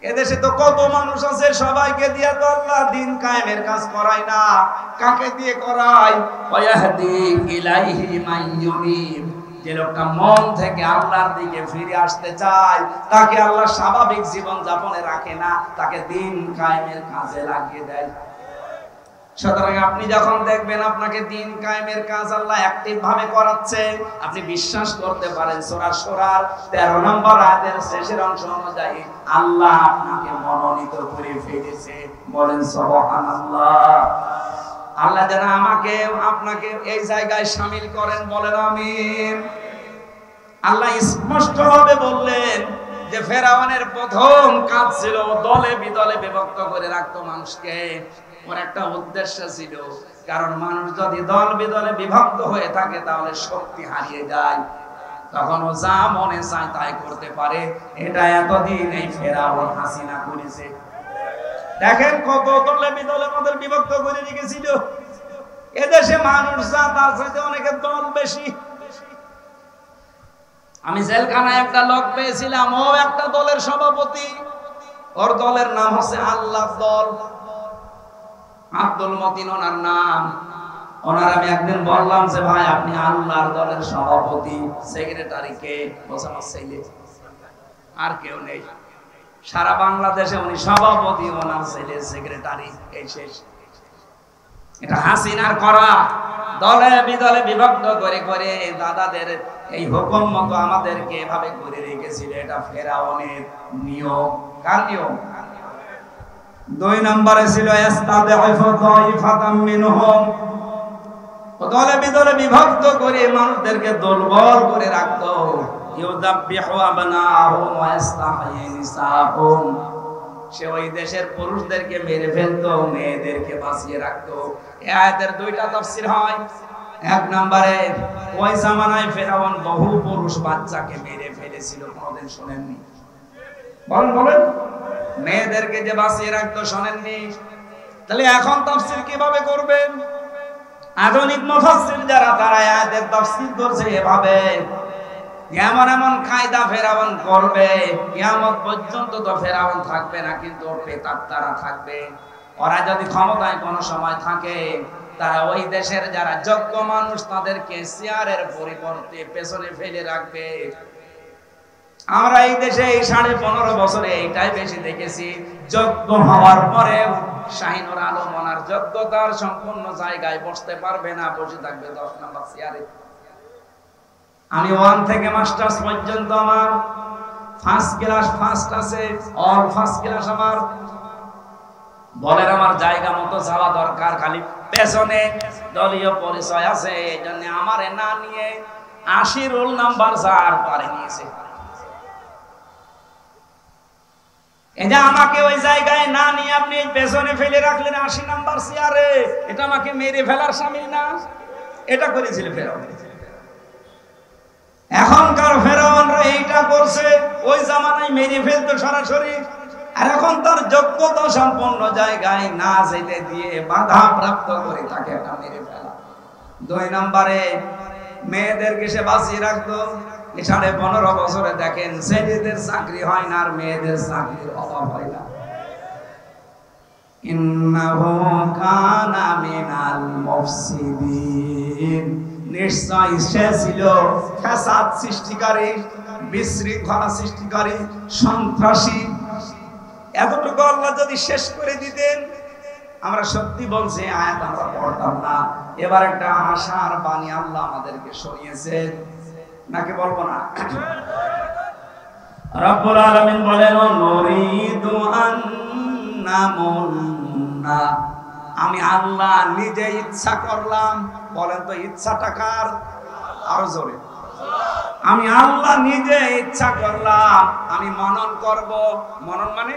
এদেশে তো কত মানুষ আছে, সবাইকে দিয়ে তো আল্লাহ দিন কায়েমের কাজ করায় না। কাকে দিয়ে করায়? ওয়াহদি ইলাইহি মাইয়ুনিব। যে লোকটা মন থেকে আল্লাহর দিকে ফিরে আসতে চায় তাকে আল্লাহ স্বাভাবিক জীবন যাপনে রাখে না, তাকে দিন কায়েমের কাজে লাগিয়ে দেয়। সুতরাং আপনি যখন দেখবেন আপনাকে দিন কায়েমের কাজ আল্লাহ অ্যাক্টিভ ভাবে করাচ্ছে, আপনি বিশ্বাস করতে পারেন সূরা শূরার 13 নম্বর আয়াতের শেষের অংশ অনুযায়ী আল্লাহ আপনাকে মনোনীত করে ফেলেছে। বলেন সুবহানাল্লাহ। আল্লাহ যেন আমাকে আপনাকে এই জায়গায় শামিল করেন, বলেন আমিন। আল্লাহ স্পষ্টভাবে বললেন যে ফেরাউনের প্রথম কাজ ছিল দলে বিদলে বিভক্ত করে রাখতো মানুষকে। ওর একটা উদ্দেশ্য ছিল, কারণ মানুষ যদি দল বিদলে বিভক্ত হয়ে থাকে তাহলে শক্তি হারিয়ে যায়, তখন ও যা মনে চায় তাই করতে পারে। এটা এতদিন এই ফেরাউন হাসিনা করেছে। দেখেন কত দলে বিদলে আমাদের বিভক্ত করে রেখেছিল। এদেশে মানুষ যা তার চাইতে অনেকের দল বেশি। আমি জেলখানায় একটা লোক পেয়েছিলাম, ও একটা দলের সভাপতি। ওর দলের নাম হচ্ছে আল্লাহ দল, আব্দুল মতিন ওনার নাম। ওনার আমি একদিন বললাম যে ভাই আপনি আল্লাহর দলের সভাপতি, সেক্রেটারি কে? বলছে আমার ছেলে। আর কেউ নেই সারা বাংলাদেশে, উনি সভাপতি, ওনার ছেলে সেক্রেটারি, এই শেষ। এটা হাসিনার করা। দলে বিদলে বিভক্ত করে করে দাদাদের এই হুকুম মতো আমাদেরকে এভাবে করে রেখেছিল। এটা ফেরাউনের নিয়ম। কার নিয়ম? 2 নম্বরে ছিল ইস্তাদঈফু দাঈফাতাম মিনহুম। দলে বিদলে বিভক্ত করে মানুষদেরকে দুর্বল করে রাখতো। ইউযাব্বিহু আবনাহুম ওয়া ইস্তাহয়ি নিসাহুম। সে ওই দেশের পুরুষদেরকে মেরে ফেলতো, মেয়েদেরকে বাঁচিয়ে রাখতো। এই আয়াতের 2টা তাফসীর হয়। 1 নম্বরে ওই জামানায় ফেরাউন বহু পুরুষ বাচ্চাকে মেরে ফেলেছিল, কোনদিন শুনেননি? বলেন মেয়েদেরকে যে বাঁচিয়ে রাখতো শোনেননি? তাহলে এখন তাফসীর কিভাবে করবেন? আধুনিক মুফাসসির যারা তারা আয়াতের তাফসীর করছে এভাবে, এমন এমন কায়দা ফেরাউন করবে, কিয়ামত পর্যন্ত তো ফেরাউন থাকবে না, কিন্তু ওর প্রেতাত্মারা থাকবে। ওরা যদি ক্ষমতায় কোনো সময় থাকে, তারা ওই দেশের যারা যোগ্য মানুষ তাদেরকে চেয়ারের পরিবর্তে পেছনে ফেলে রাখবে। আমরা এই দেশে এই 15.5 বছরে এইটাই বেশি দেখেছি। যোগ্য হওয়ার পরে শাহিনুর আলম ওনার যোগ্যতার সম্পূর্ণ জায়গায় বসতে পারবে না, বসে থাকবে 10 নম্বর চেয়ারে। আমি 1 থেকে মাস্টার্স পর্যন্ত আমার ফার্স্ট ক্লাস ফার্স্ট আছে, অল ফার্স্ট ক্লাস আমার। বলেন আমার জায়গা মতো যাওয়া দরকার, খালি পেছনে দলীয় পরিচয় আছে, এই জন্য আমারে না নিয়ে 80 রোল নাম্বার যার পারে নিয়েছে। এই যে আমাকে ওই জায়গায় না নিয়ে আপনি পেছনে ফেলে রাখলেন 80 নাম্বার চেয়ারে, এটা আমাকে মেরে ফেলার শামিল না? এটা করেছিল ফেরাউন। এখনকার ফেরাউনরা এইটা করছে, ওই জামানায় মেরে ফেলতো সরাসরি। আর এখন তার যোগ্যতা সম্পন্ন জায়গায় না যেতে দিয়ে বাধা প্রাপ্ত করে তাকে একটা মেরে ফেলা। 2 নম্বরে মেয়েদেরকে সে বাঁচিয়ে রাখতো। 15.5 বছরে দেখেন ছেলেদের চাকরি হয় না আর মেয়েদের চাকরির অভাব হয় না। ইন্নাহু কানা মিনাল মুফসিদিন, নিশ্চয় সে ছিল ফাসাদ সৃষ্টিকারী, বিশৃঙ্খলা সৃষ্টিকারী, সন্ত্রাসী। এতটুকু আল্লাহ যদি শেষ করে দিতেন, আমরা সত্যি বলছি আয়াত আমরা পড়তাম না। এবার একটা আশার বাণী আল্লাহ আমাদেরকে শুনিয়েছেন, নাকি বলবো না? রব্বুল আলামিন বলেন, নুরিদু আন্নামুন্না, আমি আল্লাহ নিজে ইচ্ছা করলাম। বলেন তো ইচ্ছাটা কার? আরো জোরে। আমি আল্লাহ নিজে ইচ্ছা করলাম, আমি মনন করব। মনন মানে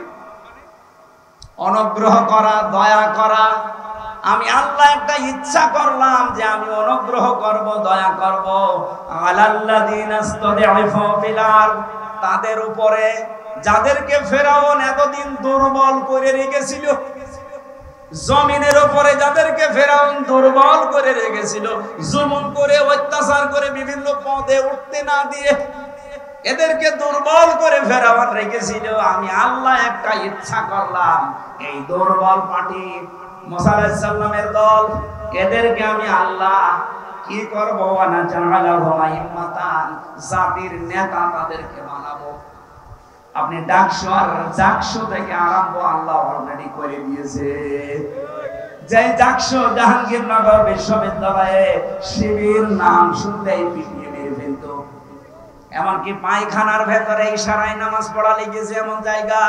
অনুগ্রহ করা, দয়া করা। আমি আল্লাহ একটা ইচ্ছা করলাম যে আমি অনুগ্রহ করব, দয়া করব আলাল্লাযিনা ইসতাদঈফু ফিল আরদ, তাদের উপরে যাদেরকে ফেরাউন এতদিন দুর্বল করে রেখেছিল। জমিনের উপরে যাদেরকে ফেরাউন দুর্বল করে রেখেছিল, জুলুম করে, অত্যাচার করে, বিভিন্ন পদে উঠতে না দিয়ে এদেরকে দুর্বল করে ফেরাউন রেখেছিল। আমি আল্লাহ একটা ইচ্ছা করলাম, এই দুর্বল পার্টি মুসা আলাইহিস সালামের দল, এদেরকে আমি আল্লাহ কি করব? ওয়ানা জাআলাহুম আইম্মাতান, জাতির নেতা তাদেরকে বানাবো। আপনি ডাকসু আর জাকসু থেকে আরম্ভ আল্লাহ অলরেডি করে দিয়েছে। যে জাকসু জাহাঙ্গীরনগর বিশ্ববিদ্যালয়ে শিবির নাম শুনলেই পিটিয়ে মেরে ফেলতো। এমনকি পায়খানার ভেতরে ইশারায় নামাজ পড়া লিখেছে এমন জায়গা।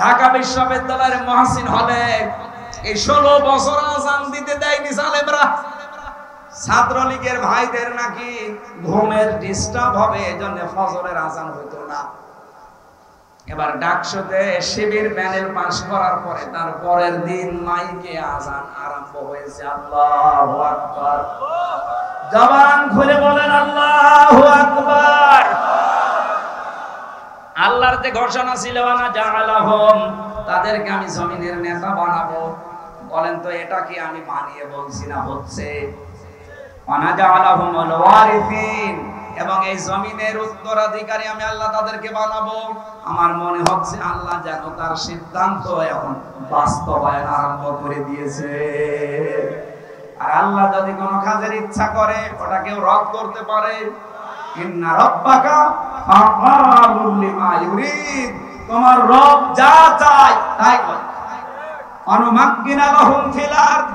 ঢাকা বিশ্ববিদ্যালয়ের মহসিন হলে এই 16 বছর আযান দিতে দেয়নি সালেমরা। ছাত্রলীগের ভাইদের নাকি ঘুমের ডিস্টার্ব হবে, এজন্য ফজরের আযান হইতো না। এবার ডাকসুতে শিবির প্যানেল পাস করার পরে তার পরের দিন মাইকে আযান আরম্ভ হয়েছে। আল্লাহু আকবার, জবান খুলে বলেন আল্লাহু আকবার। আল্লাহর যে ঘোষণা ছিল, ওয়ানা জাআলাহুম, তাদেরকে আমি জমিনের নেতা বানাবো। বলেন তো এটা কি আমি বানিয়ে বলছি না হচ্ছে? ওয়ানা জাআলাহুমুল ওয়ারিসিন, এবং এই জমিনের উত্তরাধিকারী আমি আল্লাহ তাদেরকে বানাবো। আমার মনে হচ্ছে আল্লাহ যেন তার সিদ্ধান্ত এখন বাস্তবায়ন আরম্ভ করে দিয়েছে। আর আল্লাহ যদি কোনো কাজের ইচ্ছা করে ওটা কেউ রদ করতে পারে? ইন্না রাব্বাকা ফাআলুল লিমা ইউরিদ, তোমার রব যা চায় তাই করে। অনুমাক্কিনা লাহুম ফিল আরদ,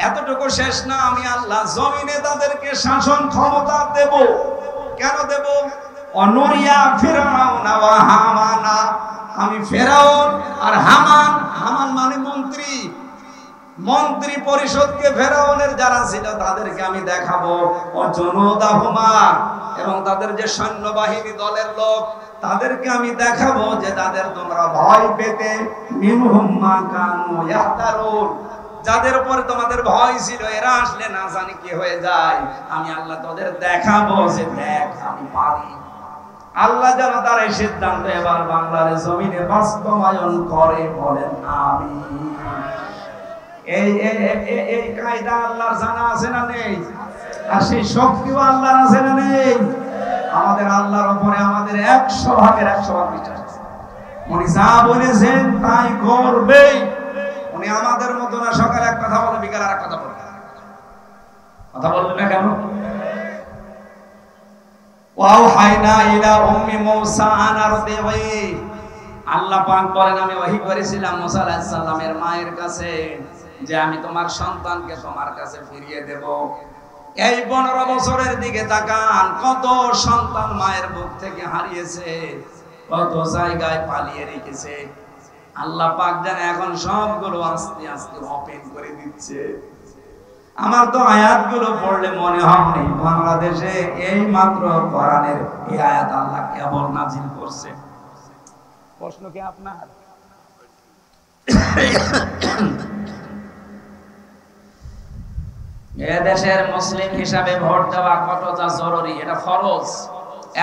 এতটুকু শেষ না, আমি আল্লাহ জমিনে তাদেরকে শাসন ক্ষমতা দেব। কেন দেব? অনুরিয়া ফিরাউনা ওয়া হামানা, আমি ফেরাউন আর হামান, হামান মানে মন্ত্রী, মন্ত্রী পরিষদকে ফেরাউনের যারা ছিল তাদেরকে আমি দেখাবো। ও জুনুদাহুমা, এবং তাদের যে সৈন্যবাহিনী দলের লোক তাদেরকে আমি দেখাবো যে তাদের তোমরা ভয় পেতে, মিনহুম মা কানু ইয়াহতারুন, যাদের উপর তোমাদের ভয় ছিল এরা আসলে না জানি কি হয়ে যায়, আমি আল্লাহ তোদের দেখাবো যে দেখ আমি পারি। আল্লাহ যেন তার এই সিদ্ধান্ত এবার বাংলার জমিনে বাস্তবায়ন করে, বলেন আমিন। এই কায়দা আল্লাহর জানা আছে না নেই? আর সেই শক্তিও আল্লাহর আছে না নেই? আমাদের আল্লাহর উপরে আমাদের 100% বিশ্বাস আছে। উনি যা বলেছেন তাই করবে। উনি আমাদের মতো না, সকালে এক কথা বলে বিকালে আরেক কথা বলে। কথা বলবেন না কেন? ওয়াহাইনা ইলা উম্মি মূসা আন আরদিহি, আল্লাহ পাক বলেন আমি ওহী করেছিলাম মুসা আলাইহিস সালামের মায়ের কাছে যে আমি তোমার সন্তানকে তোমার কাছে ফিরিয়ে দেব। এই 15 বছরের দিকে তাকান, কত সন্তান মায়ের বুক থেকে হারিয়েছে, কত জায়গায় পালিয়ে রেখেছে। আল্লাহ পাক যেন এখন সবগুলো আস্তে আস্তে ওপেন করে দিচ্ছে। আমার তো আয়াতগুলো পড়লে মনে হয় বাংলাদেশে এই মাত্র কোরআনের এই আয়াত আল্লাহ কেবল নাজিল করছে। প্রশ্ন কি আপনার? দেশের মুসলিম হিসাবে ভোট দেওয়া কতটা জরুরি, এটা ফরজ।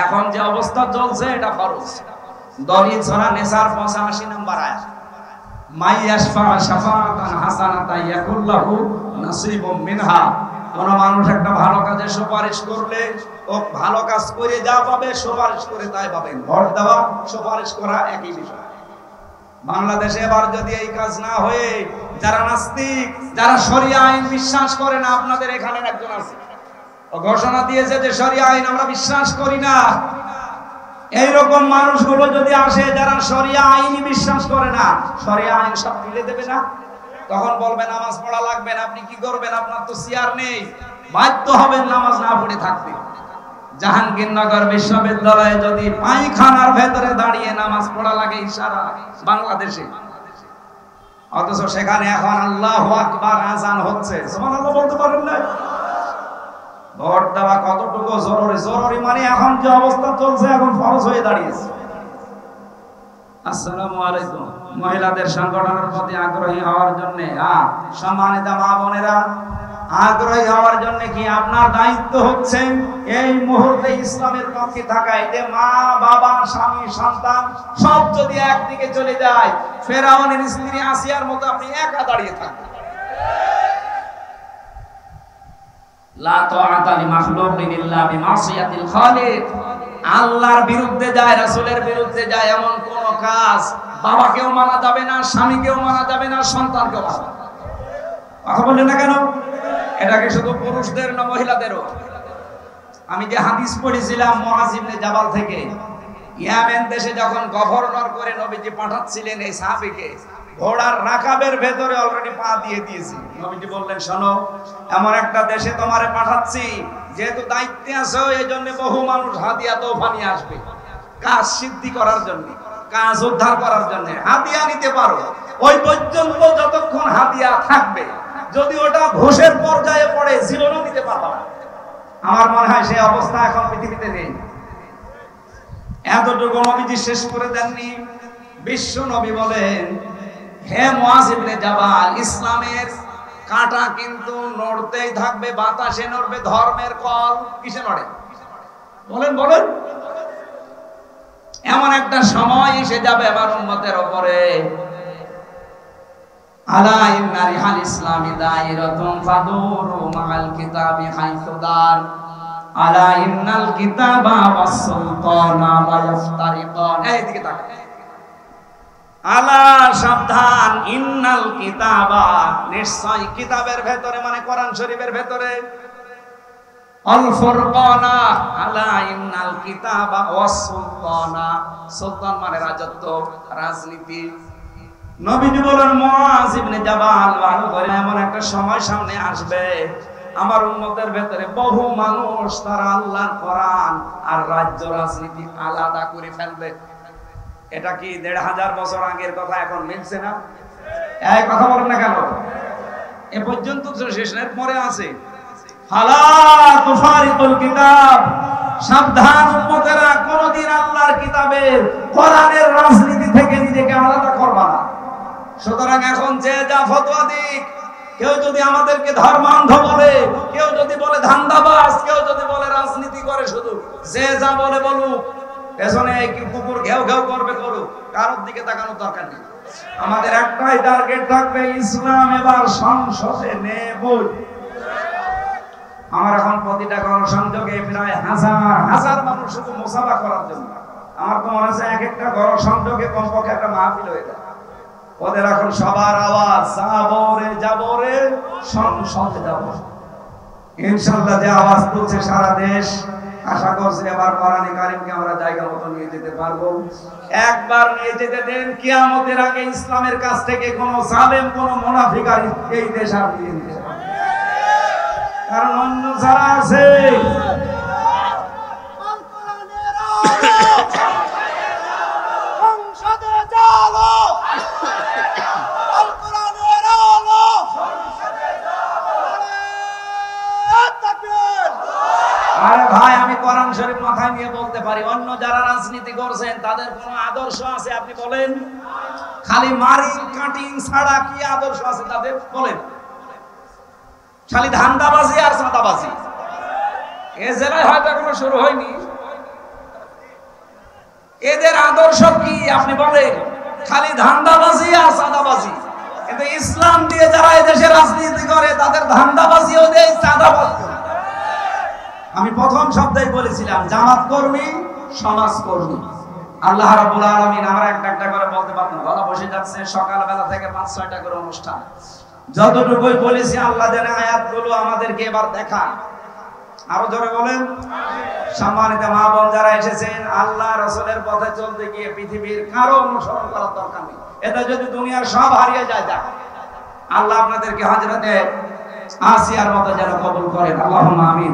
এখন যে অবস্থা চলছে এটা ফরজ। দলিল সূরা নিসার 85 নম্বর আয়াত, মাইয়াশফা শাফাআতান হাসানাতান ইয়াকুল্লাহু নাসিবুম মিনহা, কোন মানুষ একটা ভালো কাজে সুপারিশ করলে ও ভালো কাজ করে যা পাবে সুপারিশ করে তাই পাবেন। ভোট দেওয়া সুপারিশ করা একই বিষয়। বাংলাদেশে এবার যদি এই কাজ না হয়ে যারা নাস্তিক, যারা শরিয়া আইন বিশ্বাস করে না, আপনাদের এখানে একজন আছে ও ঘোষণা দিয়েছে যে শরিয়া আইন আমরা বিশ্বাস করি না, এইরকম মানুষগুলো যদি আসে যারা শরিয়া আইন বিশ্বাস করে না, শরিয়া আইন সব তুলে দেবে না, তখন বলবেন নামাজ পড়া লাগবে না। আপনি কি করবেন? আপনার তো চেয়ার নেই, বাধ্য হবেন নামাজ না পড়ে থাকতে। জাহাঙ্গীরনগর বিশ্ববিদ্যালয়ে যদি পায়খানার ভেতরে দাঁড়িয়ে নামাজ পড়া লাগে সারা বাংলাদেশে, অথচ সেখানে এখন আল্লাহু আকবার আযান হচ্ছে, সুবহানাল্লাহ বলতে পারেন না? ভোট দেওয়া কতটুকু জরুরি? জরুরি মানে এখন যে অবস্থা চলছে এখন ফরজ হয়ে দাঁড়িয়েছে। আসসালামু আলাইকুম। মহিলাদের সংগঠনের প্রতি আগ্রহী হওয়ার জন্য, সম্মানিত মা বোনেরা, আগ্রহী হওয়ার জন্য কি আপনার দায়িত্ব হচ্ছে এই মুহূর্তে ইসলামের পক্ষে থাকা। এতে মা বাবা স্বামী সন্তান সব যদি একদিকে চলে যায়, ফেরাউনের স্ত্রী আসিয়ার মতো আপনি একা দাঁড়িয়ে থাকবেন। লা তাআতা লিমাখলুকিন ইল্লা বিমাসিয়াতিল খালিক। আল্লাহর বিরুদ্ধে যায়, রাসূলের বিরুদ্ধে যায় এমন কোন কাজ বাবাকেও মানা যাবে না, স্বামীকেও মানা যাবে না, সন্তানকেও মানা যাবে না। কথা বললেন না কেন? এটা কি শুধু পুরুষদের না মহিলাদেরও? আমি যে হাদিস পড়েছিলাম মুআয ইবনে জাবাল থেকে, ইয়ামেন দেশে যখন গভর্নর করে নবীজি পাঠাচ্ছিলেন এই সাহাবীকে, ঘোড়ার রাকাবের ভেতরে অলরেডি পা দিয়ে দিয়েছি। নবীজি বললেন, শোনো, এমন একটা দেশে তোমারে পাঠাচ্ছি, যেহেতু দায়িত্বে আছো এই জন্য বহু মানুষ হাদিয়া তোফা নিয়ে আসবে, কাজ সিদ্ধি করার জন্য, কাজ উদ্ধার করার জন্য হাদিয়া নিতে পারো। ওই পর্যন্ত যতক্ষণ হাদিয়া থাকবে, যদি ওটা ঘোষের পর্যায়ে পড়ে জীবনও নিতে পারবে না। আমার মনে হয় সেই অবস্থা এখন পৃথিবীতে নেই। এতটুকু নবীজি শেষ করে দেননি। বিশ্ব নবী বলেন, হে মুআয ইবনে জাবাল, ইসলামের কাঁটা কিন্তু নড়তেই থাকবে, বাতাসে নড়বে। ধর্মের কল কিসে নড়ে? বলেন বলেন। এমন একটা সময় এসে যাবে আমার উম্মতের উপরে, আলা ইন্না রিহাল ইসলামি দাইরাতুন ফাদুরু মাআল কিতাবি হাইসু দার, আলা ইন্নাল কিতাবা ওয়াস সুলতানা লা ইফতারিকান। এইদিকে তাকান। আলা, সাবধান, ইন্নাল কিতাবা, নিশ্চয় কিতাবের ভেতরে মানে কোরআন শরীফের ভেতরে, আল ফুরকানা, আলা ইন্নাল কিতাবা ওয়াস সুলতানা, সুলতান মানে রাজত্ব, রাজনীতি। নবীজি বলেন, মুআয ইবনে জাবাল, ভালো করে, এমন একটা সময় সামনে আসবে আমার উম্মতের ভেতরে বহু মানুষ তারা আল্লাহর কোরআন আর রাজ্য রাজনীতি আলাদা করে ফেলবে। এটা কি ১৫০০ বছর আগের কথা এখন মিলছে না? এই কথা বলেন না কেন? এ পর্যন্ত তো শেষের পরে আছে, ফালা তুফারিকুল কিতাব, সাবধান উম্মতেরা, কোনদিন আল্লাহর কিতাবের কোরআনের রাজনীতি থেকে নিজেকে আলাদা করবা না। সুতরাং এখন যে যা ফতোয়া দিক, কেউ যদি আমাদেরকে ধর্মান্ধ বলে, কেউ যদি বলে ধান্দাবাজ, কেউ যদি বলে রাজনীতি করে, শুধু যে যা বলে বলুক, পেছনে কি কুকুর ঘেউ ঘেউ করবে করুক, কারোর দিকে তাকানোর দরকার নেই। আমাদের একটাই টার্গেট থাকবে, ইসলাম এবার সংসদে নেবই। আমার এখন প্রতিটা গণসংযোগে প্রায় হাজার হাজার মানুষ শুধু মুসাফা করার জন্য। আমার তো মনে হচ্ছে এক একটা গণসংযোগে কমপক্ষে একটা মাহফিল হয়ে যায়। ওদের এখন সবার আওয়াজ, যাবো রে সংসদে যাব। ইনশাআল্লাহ যে আওয়াজ তুলছে সারা দেশ, আশা করছি এবার কোরআনে কারিমকে আমরা জায়গা মতো নিয়ে যেতে পারবো। একবার নিয়ে যেতে দেন, কিয়ামতের আগে ইসলামের কাছ থেকে কোন জালেম, কোন মুনাফিক আর এই দেশ আর নিয়ে নিতে পারবে না। কারণ অন্য যারা আছে, আরে ভাই, আমি কোরআন শরীফ মাথায় নিয়ে বলতে পারি, অন্য যারা রাজনীতি করছেন তাদের কোনো আদর্শ আছে? আপনি বলেন। খালি মারিং কাটিং ছাড়া কি আদর্শ আছে তাদের? বলেন। খালি ধান্দাবাজি আর চাঁদাবাজি। এ জেলায় হয়তো এখনো শুরু হয়নি। এদের আদর্শ কি আপনি বলেন? খালি ধান্দাবাজি আর চাঁদাবাজি। কিন্তু ইসলাম দিয়ে যারা এদেশে রাজনীতি করে তাদের ধান্দাবাজিও দেয়, চাঁদাবাজিও। আমি প্রথম শব্দেই বলেছিলাম জামাত কর্মী, সমাজ কর্মী। আল্লাহ রাব্বুল আলামিন, আমরা একটা একটা করে বলতে পারতাম, গলা বসে যাচ্ছে, সকালবেলা থেকে 5-6টা করে অনুষ্ঠান। যতটুকুই বলেছি আল্লাহ যেন আয়াতগুলো আমাদেরকে এবার দেখান। আরো জোরে বলেন। সম্মানিত মা বোন যারা এসেছেন, আল্লাহ রাসূলের পথে চলতে গিয়ে পৃথিবীর কারো অনুসরণ করার দরকার নেই। এটা যদি দুনিয়ার সব হারিয়ে যায়, যাক, আল্লাহ আপনাদেরকে হযরতে আসিয়ার মতো যেন কবুল করেন। আল্লাহুম্মা আমিন।